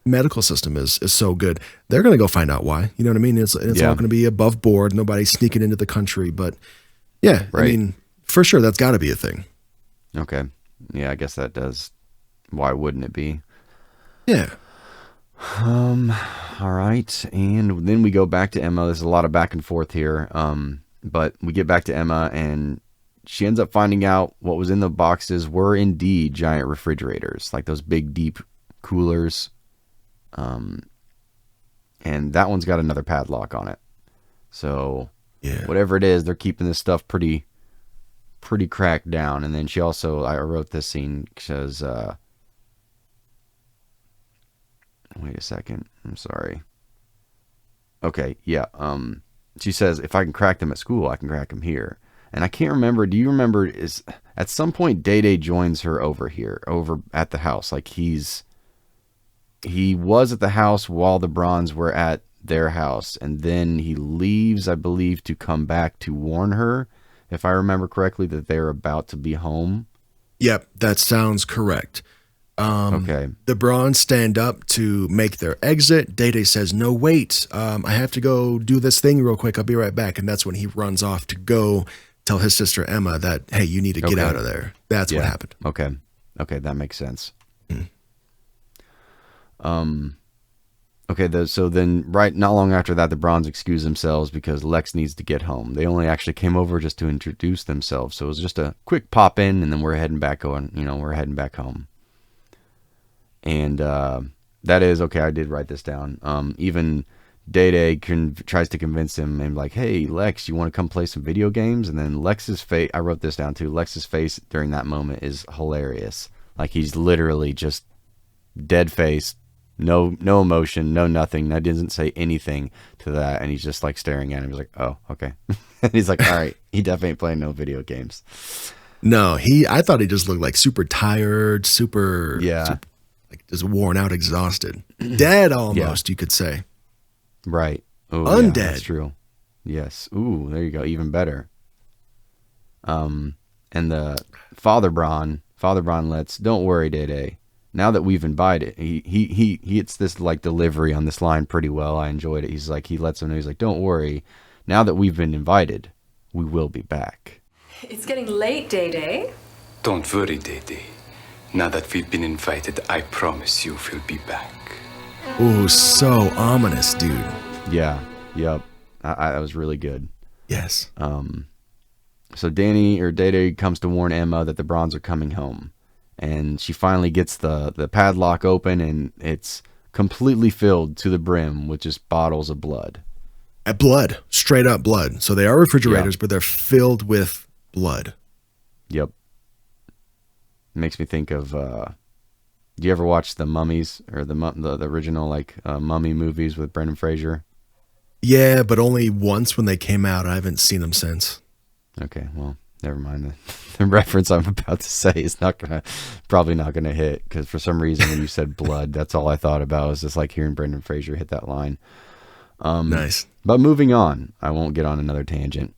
medical system is so good. They're going to go find out why. You know what I mean? It's all Yeah. going to be above board. Nobody's sneaking into the country. But yeah, I Right. mean, for sure, that's got to be a thing. Okay. Yeah, I guess that does. Why wouldn't it be? Yeah. All right. And then we go back to Emma. There's a lot of back and forth here. But we get back to Emma, and she ends up finding out what was in the boxes were indeed giant refrigerators, like those big, deep coolers. And that one's got another padlock on it. So Yeah. whatever it is, they're keeping this stuff pretty cracked down. And then she also, I wrote this scene because, wait a second. I'm sorry. Okay. Yeah. She says, if I can crack them at school, I can crack them here. And I can't remember. Do you remember, is at some point Day Day joins her over at the house? Like he was at the house while the Bronze were at their house. And then he leaves, I believe, to come back to warn her, if I remember correctly, that they're about to be home. Yep. That sounds correct. Okay. The Bronze stand up to make their exit. Day Day says, no, wait. I have to go do this thing real quick. I'll be right back. And that's when he runs off to go tell his sister Emma that, hey, you need to get Okay. out of there. That's what happened. Okay. Okay, that makes sense. Okay, so then not long after that, the Bronze excuse themselves because Lex needs to get home. They only actually came over just to introduce themselves. So it was just a quick pop in, and then we're heading back home. And that is, okay, I did write this down. Even Day Day tries to convince him and like, hey, Lex, you want to come play some video games? And then Lex's face, I wrote this down too, Lex's face during that moment is hilarious. Like he's literally just dead face, no emotion, no nothing. That doesn't say anything to that. And he's just like staring at him. He's like, oh, okay. And he's like, all right, he definitely ain't playing no video games. No, I thought he just looked like super tired, super like just worn out, exhausted. Dead almost, you could say. Right. Oh, Undead. Yeah, that's true. Yes. Ooh, there you go. Even better. And the Father Braun lets, don't worry, Day Day. Now that we've invited, he hits this like delivery on this line pretty well. I enjoyed it. He's like, he lets him know, he's like, don't worry. Now that we've been invited, we will be back. It's getting late, Day Day. Don't worry, Day Day. Now that we've been invited, I promise you we'll be back. Ooh, so ominous, dude. Yeah. Yep. That was really good. Yes. So Day Day comes to warn Emma that the Bronze are coming home. And she finally gets the padlock open, and it's completely filled to the brim with just bottles of blood. Blood. Straight up blood. So they are refrigerators, but they're filled with blood. Yep. Makes me think of, do you ever watch The Mummies, or the original like mummy movies with Brendan Fraser? Yeah, but only once when they came out. I haven't seen them since. Okay, well, never mind. The reference I'm about to say is probably not gonna hit, because for some reason when you said blood, that's all I thought about, was just like hearing Brendan Fraser hit that line. Nice. But moving on, I won't get on another tangent.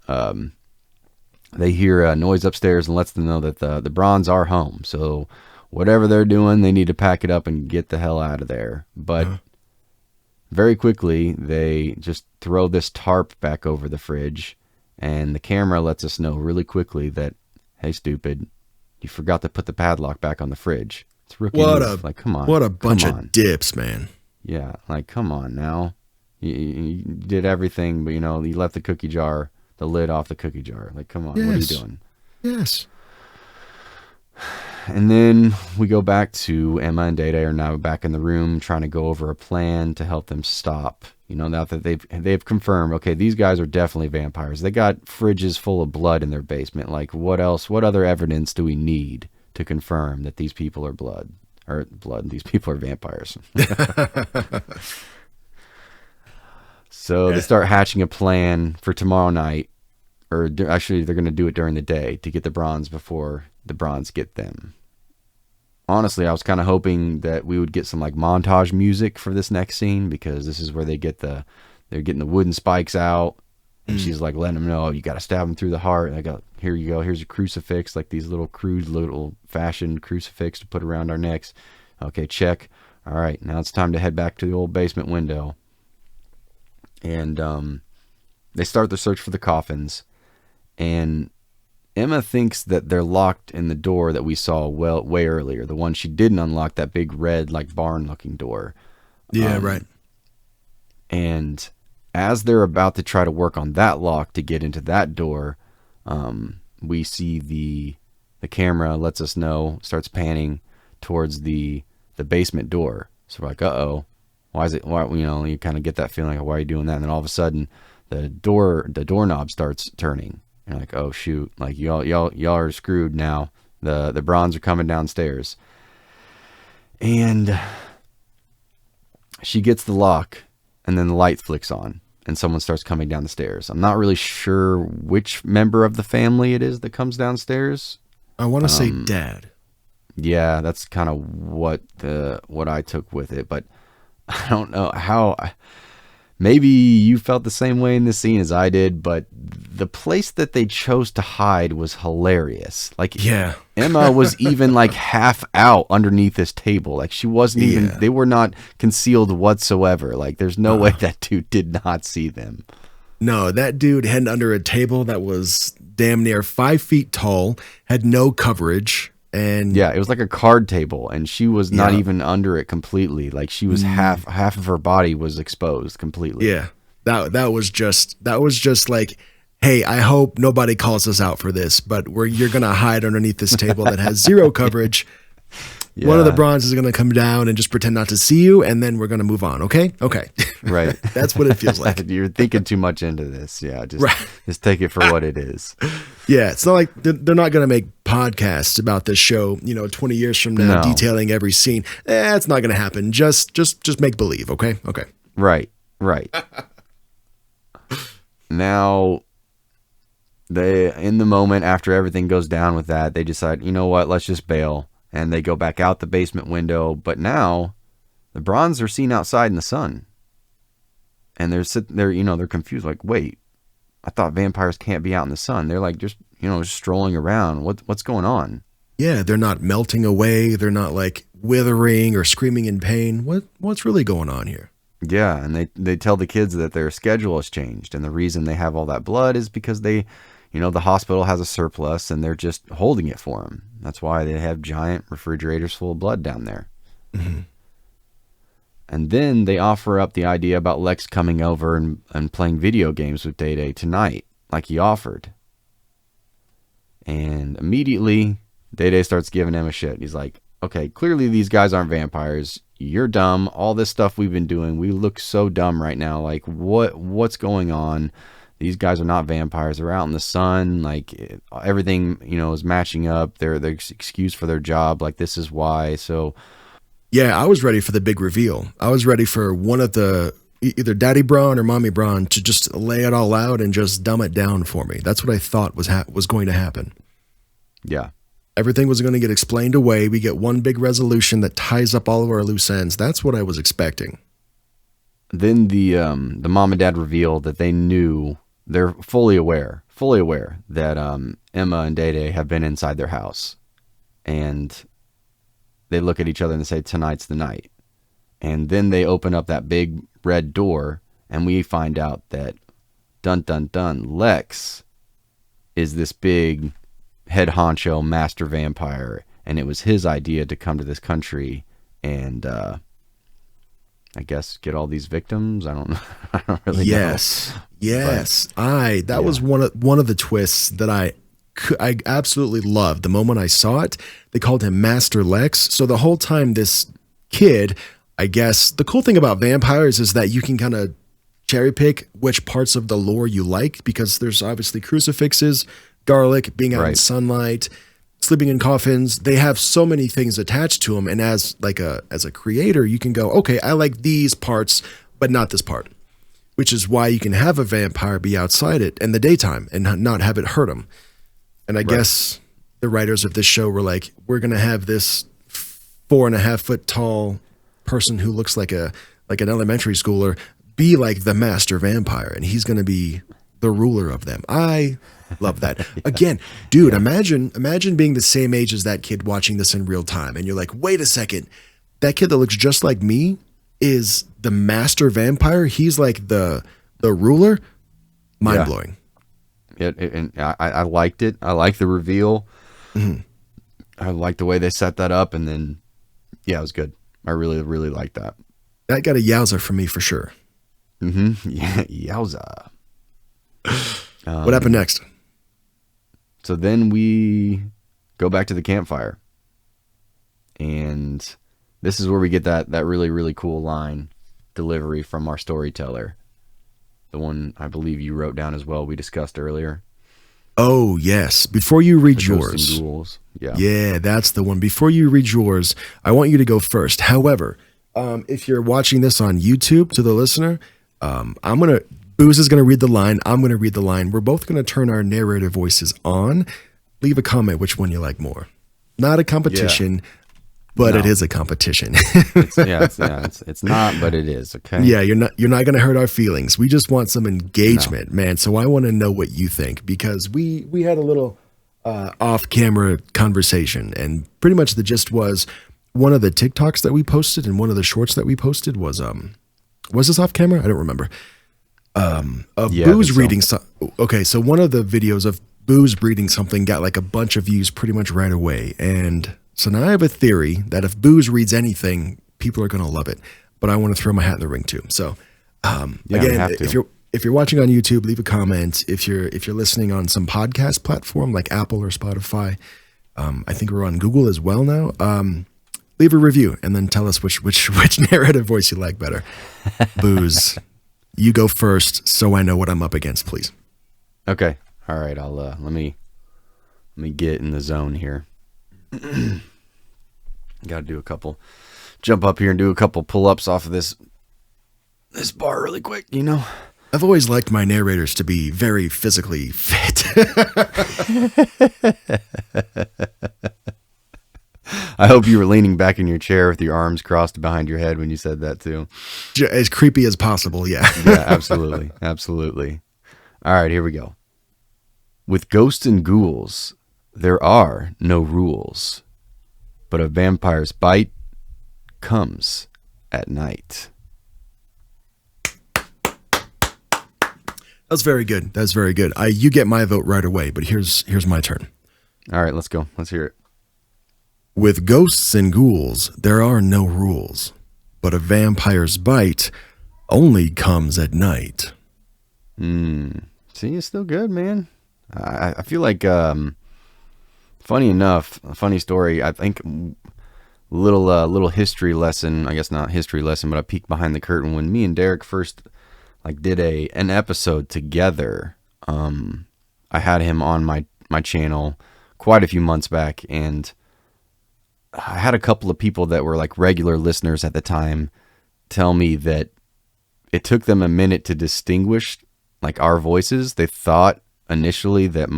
They hear a noise upstairs and lets them know that the Bronze are home. So whatever they're doing, they need to pack it up and get the hell out of there. But very quickly, they just throw this tarp back over the fridge, and the camera lets us know really quickly that, hey, stupid, you forgot to put the padlock back on the fridge. It's rookie move. Like, come on. What a bunch of dips, man. Yeah, like, come on now. You did everything, but, you left the lid off the cookie jar. Like, come on, What are you doing? Yes. And then we go back to Emma and Day Day are now back in the room trying to go over a plan to help them stop. Now that they've confirmed, okay, these guys are definitely vampires. They got fridges full of blood in their basement. Like, what else? What other evidence do we need to confirm that these people are these people are vampires? So they start hatching a plan for tomorrow night, or actually they're going to do it during the day to get the Bronze before the Bronze get them. Honestly, I was kind of hoping that we would get some like montage music for this next scene, because this is where they're getting the wooden spikes out, and she's like letting them know, you got to stab them through the heart. And here you go, here's a crucifix, like these little crude, little fashioned crucifix to put around our necks. Okay, check. all right, now it's time to head back to the old basement window. And they start the search for the coffins. And Emma thinks that they're locked in the door that we saw way earlier. The one she didn't unlock, that big red, like barn-looking door. Yeah, right. And as they're about to try to work on that lock to get into that door, we see the camera lets us know, starts panning towards the basement door. So we're like, uh-oh, why is it? Why, you kind of get that feeling like, why are you doing that? And then all of a sudden, the doorknob starts turning. You're like, oh shoot, like y'all are screwed now. The Bronze are coming downstairs. And she gets the lock, and then the light flicks on, and someone starts coming down the stairs. I'm not really sure which member of the family it is that comes downstairs. I want to say Dad. Yeah, that's kind of what I took with it, but I don't know how. Maybe you felt the same way in this scene as I did, but the place that they chose to hide was hilarious. Like, yeah. Emma was even like half out underneath this table. Like, she wasn't even, they were not concealed whatsoever. Like, there's no way that dude did not see them. No, that dude hid under a table that was damn near 5 feet tall, had no coverage. And yeah, it was like a card table, and she was not even under it completely. Like, she was half of her body was exposed completely. Yeah, that was just like, hey, I hope nobody calls us out for this, but you're gonna hide underneath this table that has zero coverage. Yeah. One of the Bronze is gonna come down and just pretend not to see you, and then we're gonna move on. Okay. Right. That's what it feels like. You're thinking too much into this. Yeah, just take it for what it is. Yeah, it's not like they're not going to make podcasts about this show, 20 years from now, detailing every scene. It's not going to happen. Just make believe, okay? Okay. Right. Now, in the moment after everything goes down with that, they decide, you know what, let's just bail. And they go back out the basement window. But now, the Bronze are seen outside in the sun. And they're confused, like, wait, I thought vampires can't be out in the sun. They're like just strolling around. What's going on? Yeah, they're not melting away. They're not like withering or screaming in pain. What's really going on here? Yeah, and they tell the kids that their schedule has changed, and the reason they have all that blood is because the hospital has a surplus, and they're just holding it for them. That's why they have giant refrigerators full of blood down there. Mm-hmm. And then they offer up the idea about Lex coming over and playing video games with Day Day tonight, like he offered. And immediately, Day Day starts giving him a shit. He's like, okay, clearly these guys aren't vampires. You're dumb. All this stuff we've been doing, we look so dumb right now. Like, what's going on? These guys are not vampires. They're out in the sun. Like, everything, is matching up. They're excused for their job. Like, this is why. So... yeah, I was ready for the big reveal. I was ready for one of the, either Daddy Braun or Mommy Braun, to just lay it all out and just dumb it down for me. That's what I thought was going to happen. Yeah. Everything was going to get explained away. We get one big resolution that ties up all of our loose ends. That's what I was expecting. Then the mom and dad reveal that they knew, they're fully aware that Emma and Day Day have been inside their house. And they look at each other and they say, tonight's the night. And then they open up that big red door, and we find out that, dun dun dun, Lex is this big head honcho master vampire, and it was his idea to come to this country and I guess get all these victims. I don't really know. Yes. That was one of the twists that I absolutely loved. The moment I saw it, they called him Master Lex. So the whole time this kid, I guess, the cool thing about vampires is that you can kind of cherry pick which parts of the lore you like, because there's obviously crucifixes, garlic, being out in sunlight, sleeping in coffins. They have so many things attached to them. And as a creator, you can go, okay, I like these parts, but not this part, which is why you can have a vampire be outside it in the daytime and not have it hurt them. And I guess the writers of this show were like, we're going to have this 4.5 foot tall person who looks like an elementary schooler be like the master vampire, and he's going to be the ruler of them. I love that. Again, dude, imagine being the same age as that kid watching this in real time, and you're like, wait a second, that kid that looks just like me is the master vampire. He's like the ruler. Mind blowing. And I liked it. I liked the reveal. Mm-hmm. I liked the way they set that up, and then it was good. I really, really liked that. That got a yowza from me for sure. Mm-hmm. Yeah, yowza. What happened next? So then we go back to the campfire. And this is where we get that really, really cool line delivery from our storyteller. The one I believe you wrote down as well, we discussed earlier. Oh, yes. Before you read The yours. Ghosts and Ghouls. Yeah. Yeah, that's the one. Before you read yours, I want you to go first. However, if you're watching this on YouTube, to the listener, Booze is going to read the line. I'm going to read the line. We're both going to turn our narrator voices on. Leave a comment which one you like more. Not a competition, but it is a competition. It's not, but it is. Okay. Yeah, you're not going to hurt our feelings. We just want some engagement, man. So I want to know what you think, because we had a little off-camera conversation, and pretty much the gist was one of the TikToks that we posted and one of the shorts that we posted was this off camera? I don't remember. Booze reading. Okay, so one of the videos of Booze reading something got like a bunch of views pretty much right away, and so now I have a theory that if Booze reads anything, people are going to love it. But I want to throw my hat in the ring too. So again, if you're watching on YouTube, leave a comment. If you're listening on some podcast platform like Apple or Spotify, I think we're on Google as well now. Leave a review and then tell us which narrative voice you like better. Booze, you go first, so I know what I'm up against, please. Okay. All right. I'll let me get in the zone here. Got to jump up here and do a couple pull-ups off of this bar really quick, you know. I've always liked my narrators to be very physically fit. I hope you were leaning back in your chair with your arms crossed behind your head when you said that too. As creepy as possible, yeah. Yeah, absolutely. Absolutely. All right, here we go. With ghosts and ghouls, there are no rules, but a vampire's bite comes at night. That's very good. That's very good. You get my vote right away, but here's my turn. All right, let's go. Let's hear it. With ghosts and ghouls, there are no rules, but a vampire's bite only comes at night. See, it's still good, man. I feel like, funny enough, a funny story. I think little history lesson. I guess not history lesson, but a peek behind the curtain. When me and Darek first did an episode together, I had him on my channel quite a few months back, and I had a couple of people that were like regular listeners at the time tell me that it took them a minute to distinguish like our voices. They thought initially that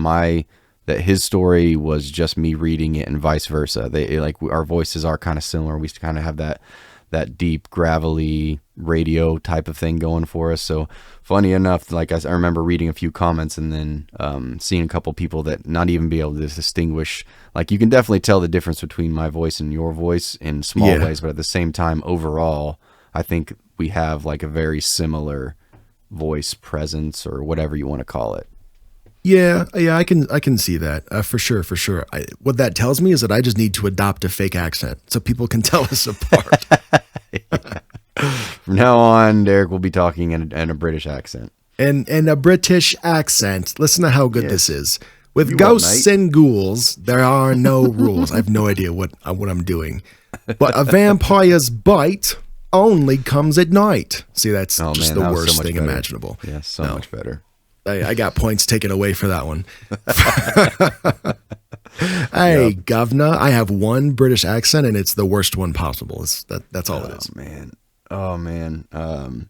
his story was just me reading it and vice versa. Our voices are kind of similar. We kind of have that deep, gravelly radio type of thing going for us. So funny enough, I remember reading a few comments and then seeing a couple people that not even be able to distinguish. Like, you can definitely tell the difference between my voice and your voice in small ways, but at the same time, overall, I think we have like a very similar voice presence, or whatever you want to call it. Yeah, I can see that for sure. What that tells me is that I just need to adopt a fake accent so people can tell us apart. From now on, Darek will be talking in a British accent. And a British accent. Listen to how good this is. With You ghosts what, and ghouls, there are no rules. I have no idea what I'm doing. But a vampire's bite only comes at night. See, that's just the worst thing imaginable. Yeah, much better. I got points taken away for that one. Hey, governor, I have one British accent, and it's the worst one possible. That's all it is. Oh man.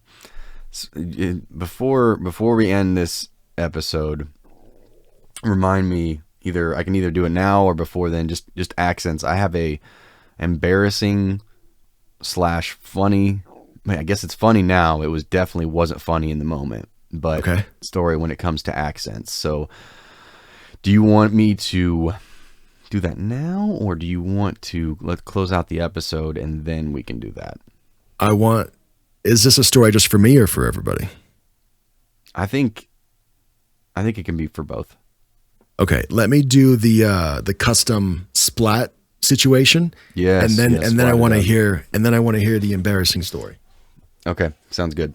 Before we end this episode, remind me, I can either do it now or before then. Just accents. I have a embarrassing / funny. I guess it's funny now. It definitely wasn't funny in the moment. But story when it comes to accents. So do you want me to do that now, or do you want to let's close out the episode and then we can do that? Is this a story just for me or for everybody? I think it can be for both. Okay, let me do the custom splat situation. Yes, and then I want to it hear the embarrassing story. Okay, sounds good.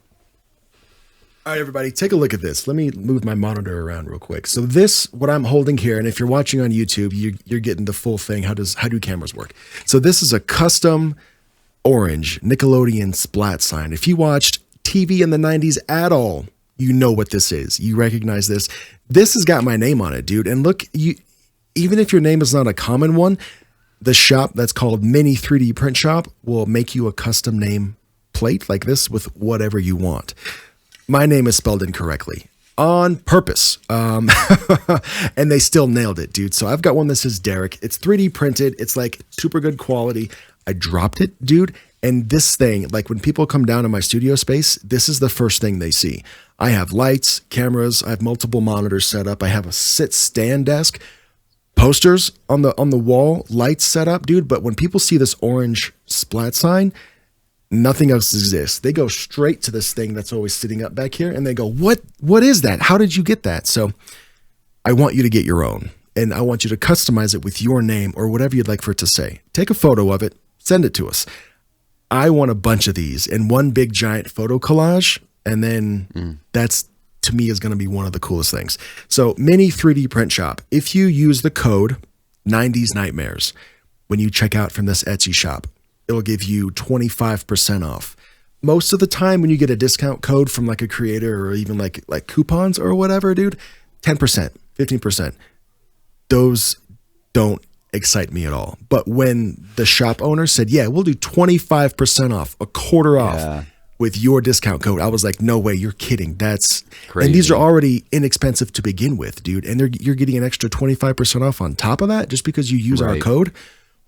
All right, everybody, take a look at this. Let me move my monitor around real quick. So this, what I'm holding here, and if you're watching on YouTube, you're getting the full thing. How do cameras work? So this is a custom orange Nickelodeon splat sign. If you watched TV in the 90s at all, you know what this is. You recognize this. This has got my name on it, dude. And look, even if your name is not a common one, the shop that's called Mini 3D Print Shop will make you a custom name plate like this with whatever you want. My name is spelled incorrectly on purpose. And they still nailed it, dude. So I've got one that says Darek. It's 3D printed. It's like super good quality. I dropped it, dude. And this thing, like when people come down to my studio space, this is the first thing they see. I have lights, cameras. I have multiple monitors set up. I have a stand desk, posters on the wall, lights set up, dude. But when people see this orange splat sign, nothing else exists. They go straight to this thing that's always sitting up back here and they go, what is that? How did you get that? So I want you to get your own, and I want you to customize it with your name or whatever you'd like for it to say. Take a photo of it, send it to us. I want a bunch of these in one big giant photo collage. And then that's, to me, is going to be one of the coolest things. So Mini 3D Print Shop, if you use the code 90s Nightmares, when you check out from this Etsy shop, it'll give you 25% off. Most of the time when you get a discount code from like a creator or even like coupons or whatever, dude, 10%, 15%, those don't excite me at all. But when the shop owner said, yeah, we'll do 25% off, a quarter off with your discount code, I was like, no way, you're kidding. That's crazy. And these are already inexpensive to begin with, dude. And you're getting an extra 25% off on top of that just because you use our code.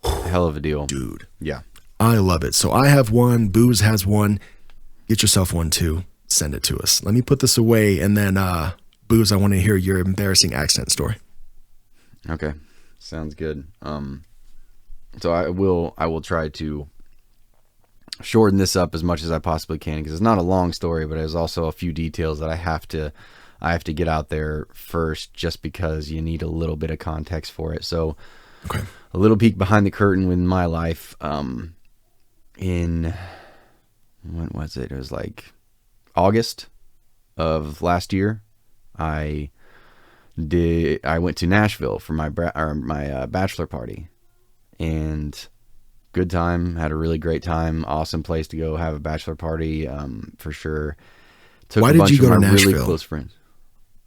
Hell of a deal. Dude. Yeah. I love it. So I have one, Booze has one. Get yourself one too. Send it to us. Let me put this away, and then Booze, I want to hear your embarrassing accent story. Okay. Sounds good. So I will try to shorten this up as much as I possibly can, because it's not a long story, but there's also a few details that I have to get out there first, just because you need a little bit of context for it. So a little peek behind the curtain with my life. In when was it? It was like August of last year. I went to Nashville for my bachelor party, and good time. Had a really great time. Awesome place to go have a bachelor party, for sure. Took Why a did bunch you go of to my Nashville? really close friends.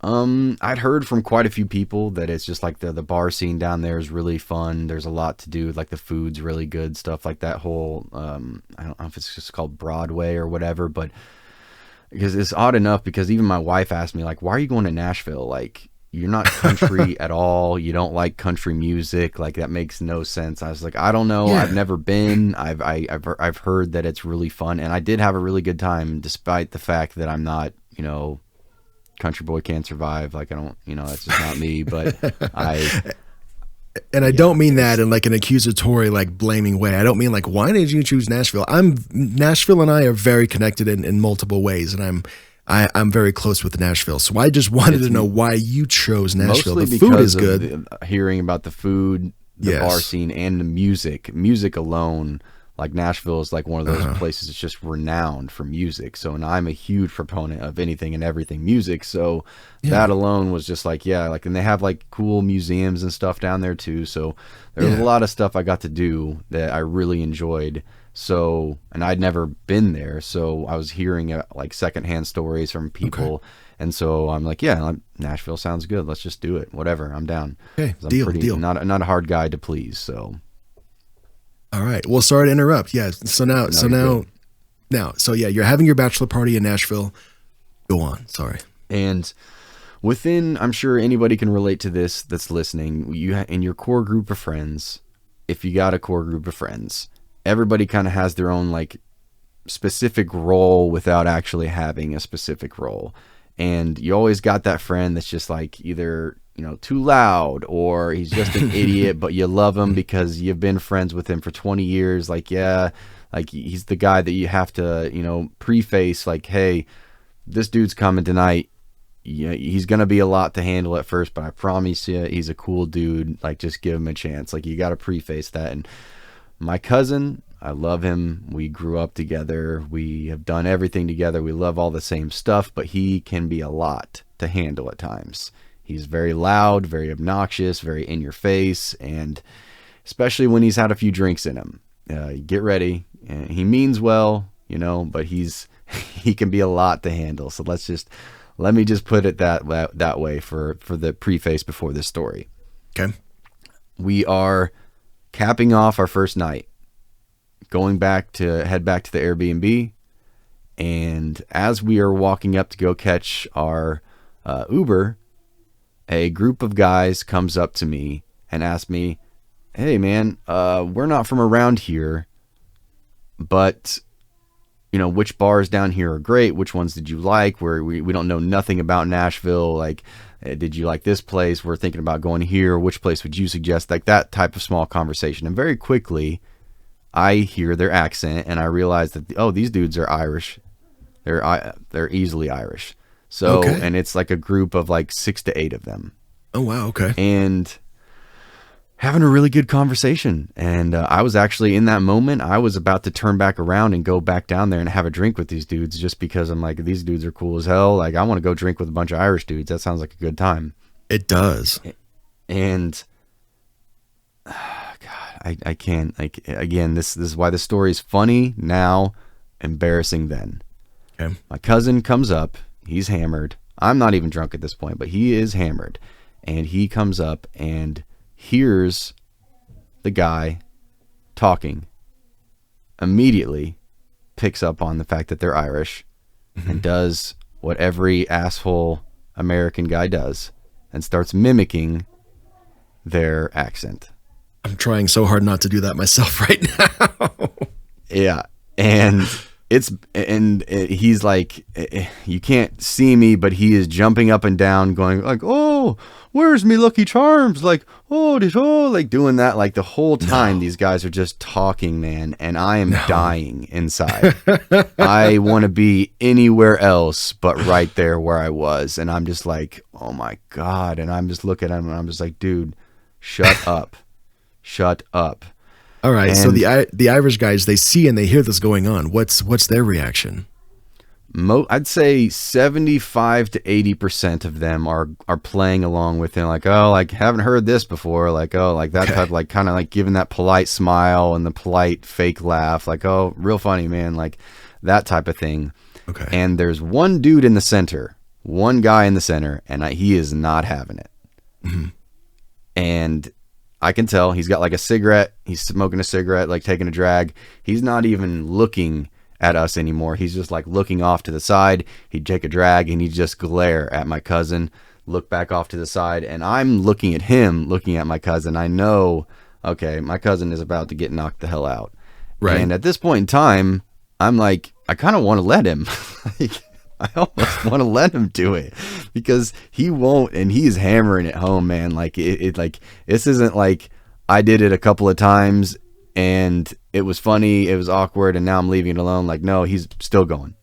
I'd heard from quite a few people that it's just like the bar scene down there is really fun. There's a lot to do. Like the food's really good, stuff like that whole, I don't know if it's just called Broadway or whatever, but because it's odd enough, because even my wife asked me, like, why are you going to Nashville? Like, you're not country at all. You don't like country music. Like, that makes no sense. I was like, I don't know. Yeah. I've never been. I've heard that it's really fun, and I did have a really good time, despite the fact that I'm not, country boy can't survive. Like, I don't, that's just not me. But I don't mean that in like an accusatory, like blaming way. I don't mean like, why did you choose Nashville? Nashville and I are very connected in multiple ways, and I'm very close with Nashville. So I just wanted to know why you chose Nashville. The food is good. Hearing about the food, the bar scene, and the music alone. Like, Nashville is like one of those places that's just renowned for music. So, and I'm a huge proponent of anything and everything music. So that alone was just like, and they have like cool museums and stuff down there too. So there was a lot of stuff I got to do that I really enjoyed. So, and I'd never been there. So I was hearing like secondhand stories from people. And so I'm like, Nashville sounds good. Let's just do it. Whatever. I'm down. Okay, deal. Not a hard guy to please. So. All right. Well, sorry to interrupt. Yeah. So now, you're having your bachelor party in Nashville. Go on. Sorry. And I'm sure anybody can relate to this that's listening. In your core group of friends, if you got a core group of friends, everybody kind of has their own like specific role without actually having a specific role. And you always got that friend that's just like either too loud, or he's just an idiot, but you love him because you've been friends with him for 20 years. Like, yeah, like he's the guy that you have to, preface like, hey, this dude's coming tonight. Yeah, he's going to be a lot to handle at first, but I promise you, he's a cool dude. Like, just give him a chance. Like, you got to preface that. And my cousin, I love him. We grew up together. We have done everything together. We love all the same stuff, but he can be a lot to handle at times. He's very loud, very obnoxious, very in your face, and especially when he's had a few drinks in him. Get ready. He means well, but he can be a lot to handle. So let me just put it that way for the preface before this story. Okay. We are capping off our first night, head back to the Airbnb, and as we are walking up to go catch our Uber, a group of guys comes up to me and asks me, hey man, we're not from around here, but which bars down here are great? Which ones did you like? We don't know nothing about Nashville. Like, did you like this place? We're thinking about going here. Which place would you suggest? Like that type of small conversation. And very quickly, I hear their accent and I realize that, these dudes are Irish. They're easily Irish. So, okay. And it's like a group of like 6 to 8 of them. Oh, wow. Okay. And having a really good conversation. And I was actually in that moment, I was about to turn back around and go back down there and have a drink with these dudes, just because I'm like, these dudes are cool as hell. Like, I want to go drink with a bunch of Irish dudes. That sounds like a good time. It does. And God, I can't, like, again, this is why the story is funny now, embarrassing then. Okay. My cousin comes up. He's hammered. I'm not even drunk at this point, but he is hammered. And he comes up and hears the guy talking, immediately picks up on the fact that they're Irish, and does what every asshole American guy does and starts mimicking their accent. I'm trying so hard not to do that myself right now. Yeah. And he's like, you can't see me, but he is jumping up and down going like, oh, where's me Lucky Charms? Like, like doing that. Like the whole time these guys are just talking, man. And I am dying inside. I want to be anywhere else but right there where I was. And I'm just like, oh my God. And I'm just looking at him and I'm just like, dude, shut up. Shut up. All right, so the Irish guys, they see and they hear this going on. What's their reaction? I'd say 75 to 80% of them are playing along with him, like, oh, like haven't heard this before, like, oh, like that type, like kind of like giving that polite smile and the polite fake laugh, like, oh, real funny, man, like that type of thing. Okay. And there's one dude in the center, one guy in the center, and he is not having it. Mm-hmm. And I can tell he's got like a cigarette. He's smoking a cigarette, like taking a drag. He's not even looking at us anymore. He's just like looking off to the side. He'd take a drag and he'd just glare at my cousin, look back off to the side. And I'm looking at him, looking at my cousin. I know, okay, my cousin is about to get knocked the hell out. Right. And at this point in time, I'm like, I kind of want to let him. I almost want to let him do it because he won't, and he is hammering it home, man. Like it like this isn't like I did it a couple of times and it was funny, it was awkward, and now I'm leaving it alone. Like, no, he's still going.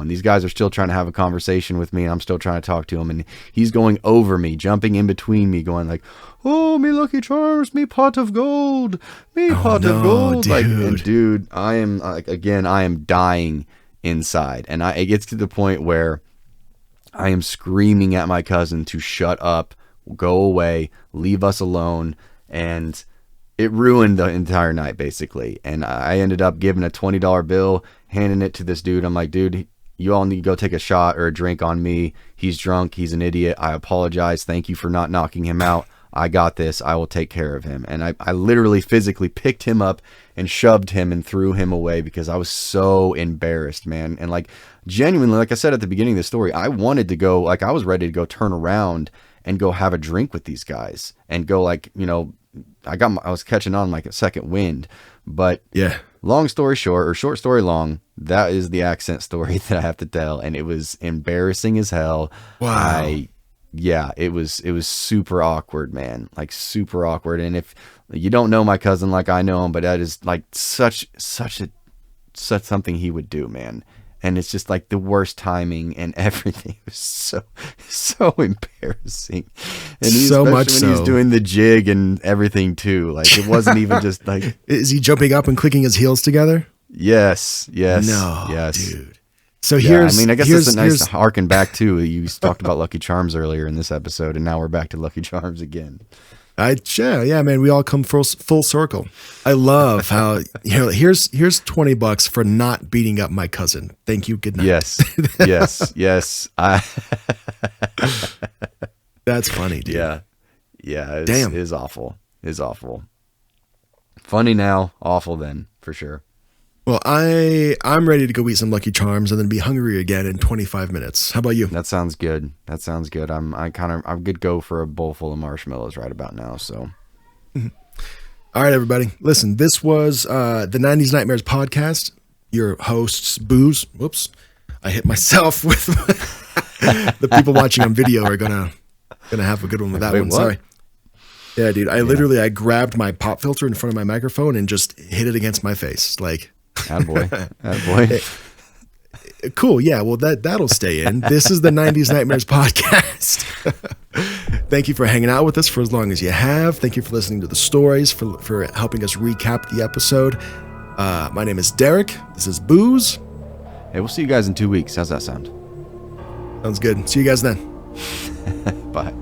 These guys are still trying to have a conversation with me, and I'm still trying to talk to him, and he's going over me, jumping in between me, going like, oh, me Lucky Charms, me pot of gold, pot of gold. Dude. Like, and dude, I am like, again, I am dying inside, and it gets to the point where I am screaming at my cousin to shut up, go away, leave us alone, and it ruined the entire night basically. And I ended up giving a $20 bill, handing it to this dude. I'm like, dude, you all need to go take a shot or a drink on me. He's drunk, he's an idiot, I apologize, thank you for not knocking him out, I got this, I will take care of him. And I literally physically picked him up and shoved him and threw him away because I was so embarrassed, man. And like genuinely, like I said at the beginning of the story, I wanted to go, like I was ready to go turn around and go have a drink with these guys and go like, you know, I was catching on like a second wind. But yeah, long story short, or short story long, that is the accent story that I have to tell. And it was embarrassing as hell. Wow. yeah, it was super awkward, man. Like super awkward. And if you don't know my cousin like I know him, but that is like such something he would do, man. And it's just like the worst timing and everything. It was so embarrassing. And So much especially when so. he's doing the jig and everything too. Like it wasn't even just like, Is he jumping up and clicking his heels together? yes, No, yes. dude. So Yeah, here's, I mean, I guess here's, it's a nice here's- to harken back to. You talked about Lucky Charms earlier in this episode, and now we're back to Lucky Charms again. yeah, man, we all come full circle. I love how, here's $20 for not beating up my cousin. Thank you. Good night. Yes. That's funny, dude. Yeah. It's, Damn. It's awful. It's awful. Funny now, awful then, for sure. Well, I'm ready to go eat some Lucky Charms and then be hungry again in 25 minutes. How about you? That sounds good. I'm good go for a bowl full of marshmallows right about now. So All right, everybody. Listen, this was the 90s Nightmares podcast. Your hosts, Booze. Whoops. I hit myself with the people watching on video are gonna have a good one with that Wait, one. what? Sorry. Yeah, dude. I grabbed my pop filter in front of my microphone and just hit it against my face. Like, attaboy. cool. Yeah. Well, that'll stay in. This is the 90s Nightmares podcast. Thank you for hanging out with us for as long as you have. Thank you for listening to the stories, for helping us recap the episode. My name is Derek. This is Booze. Hey, we'll see you guys in 2 weeks. How's that sound? Sounds good. See you guys then. Bye.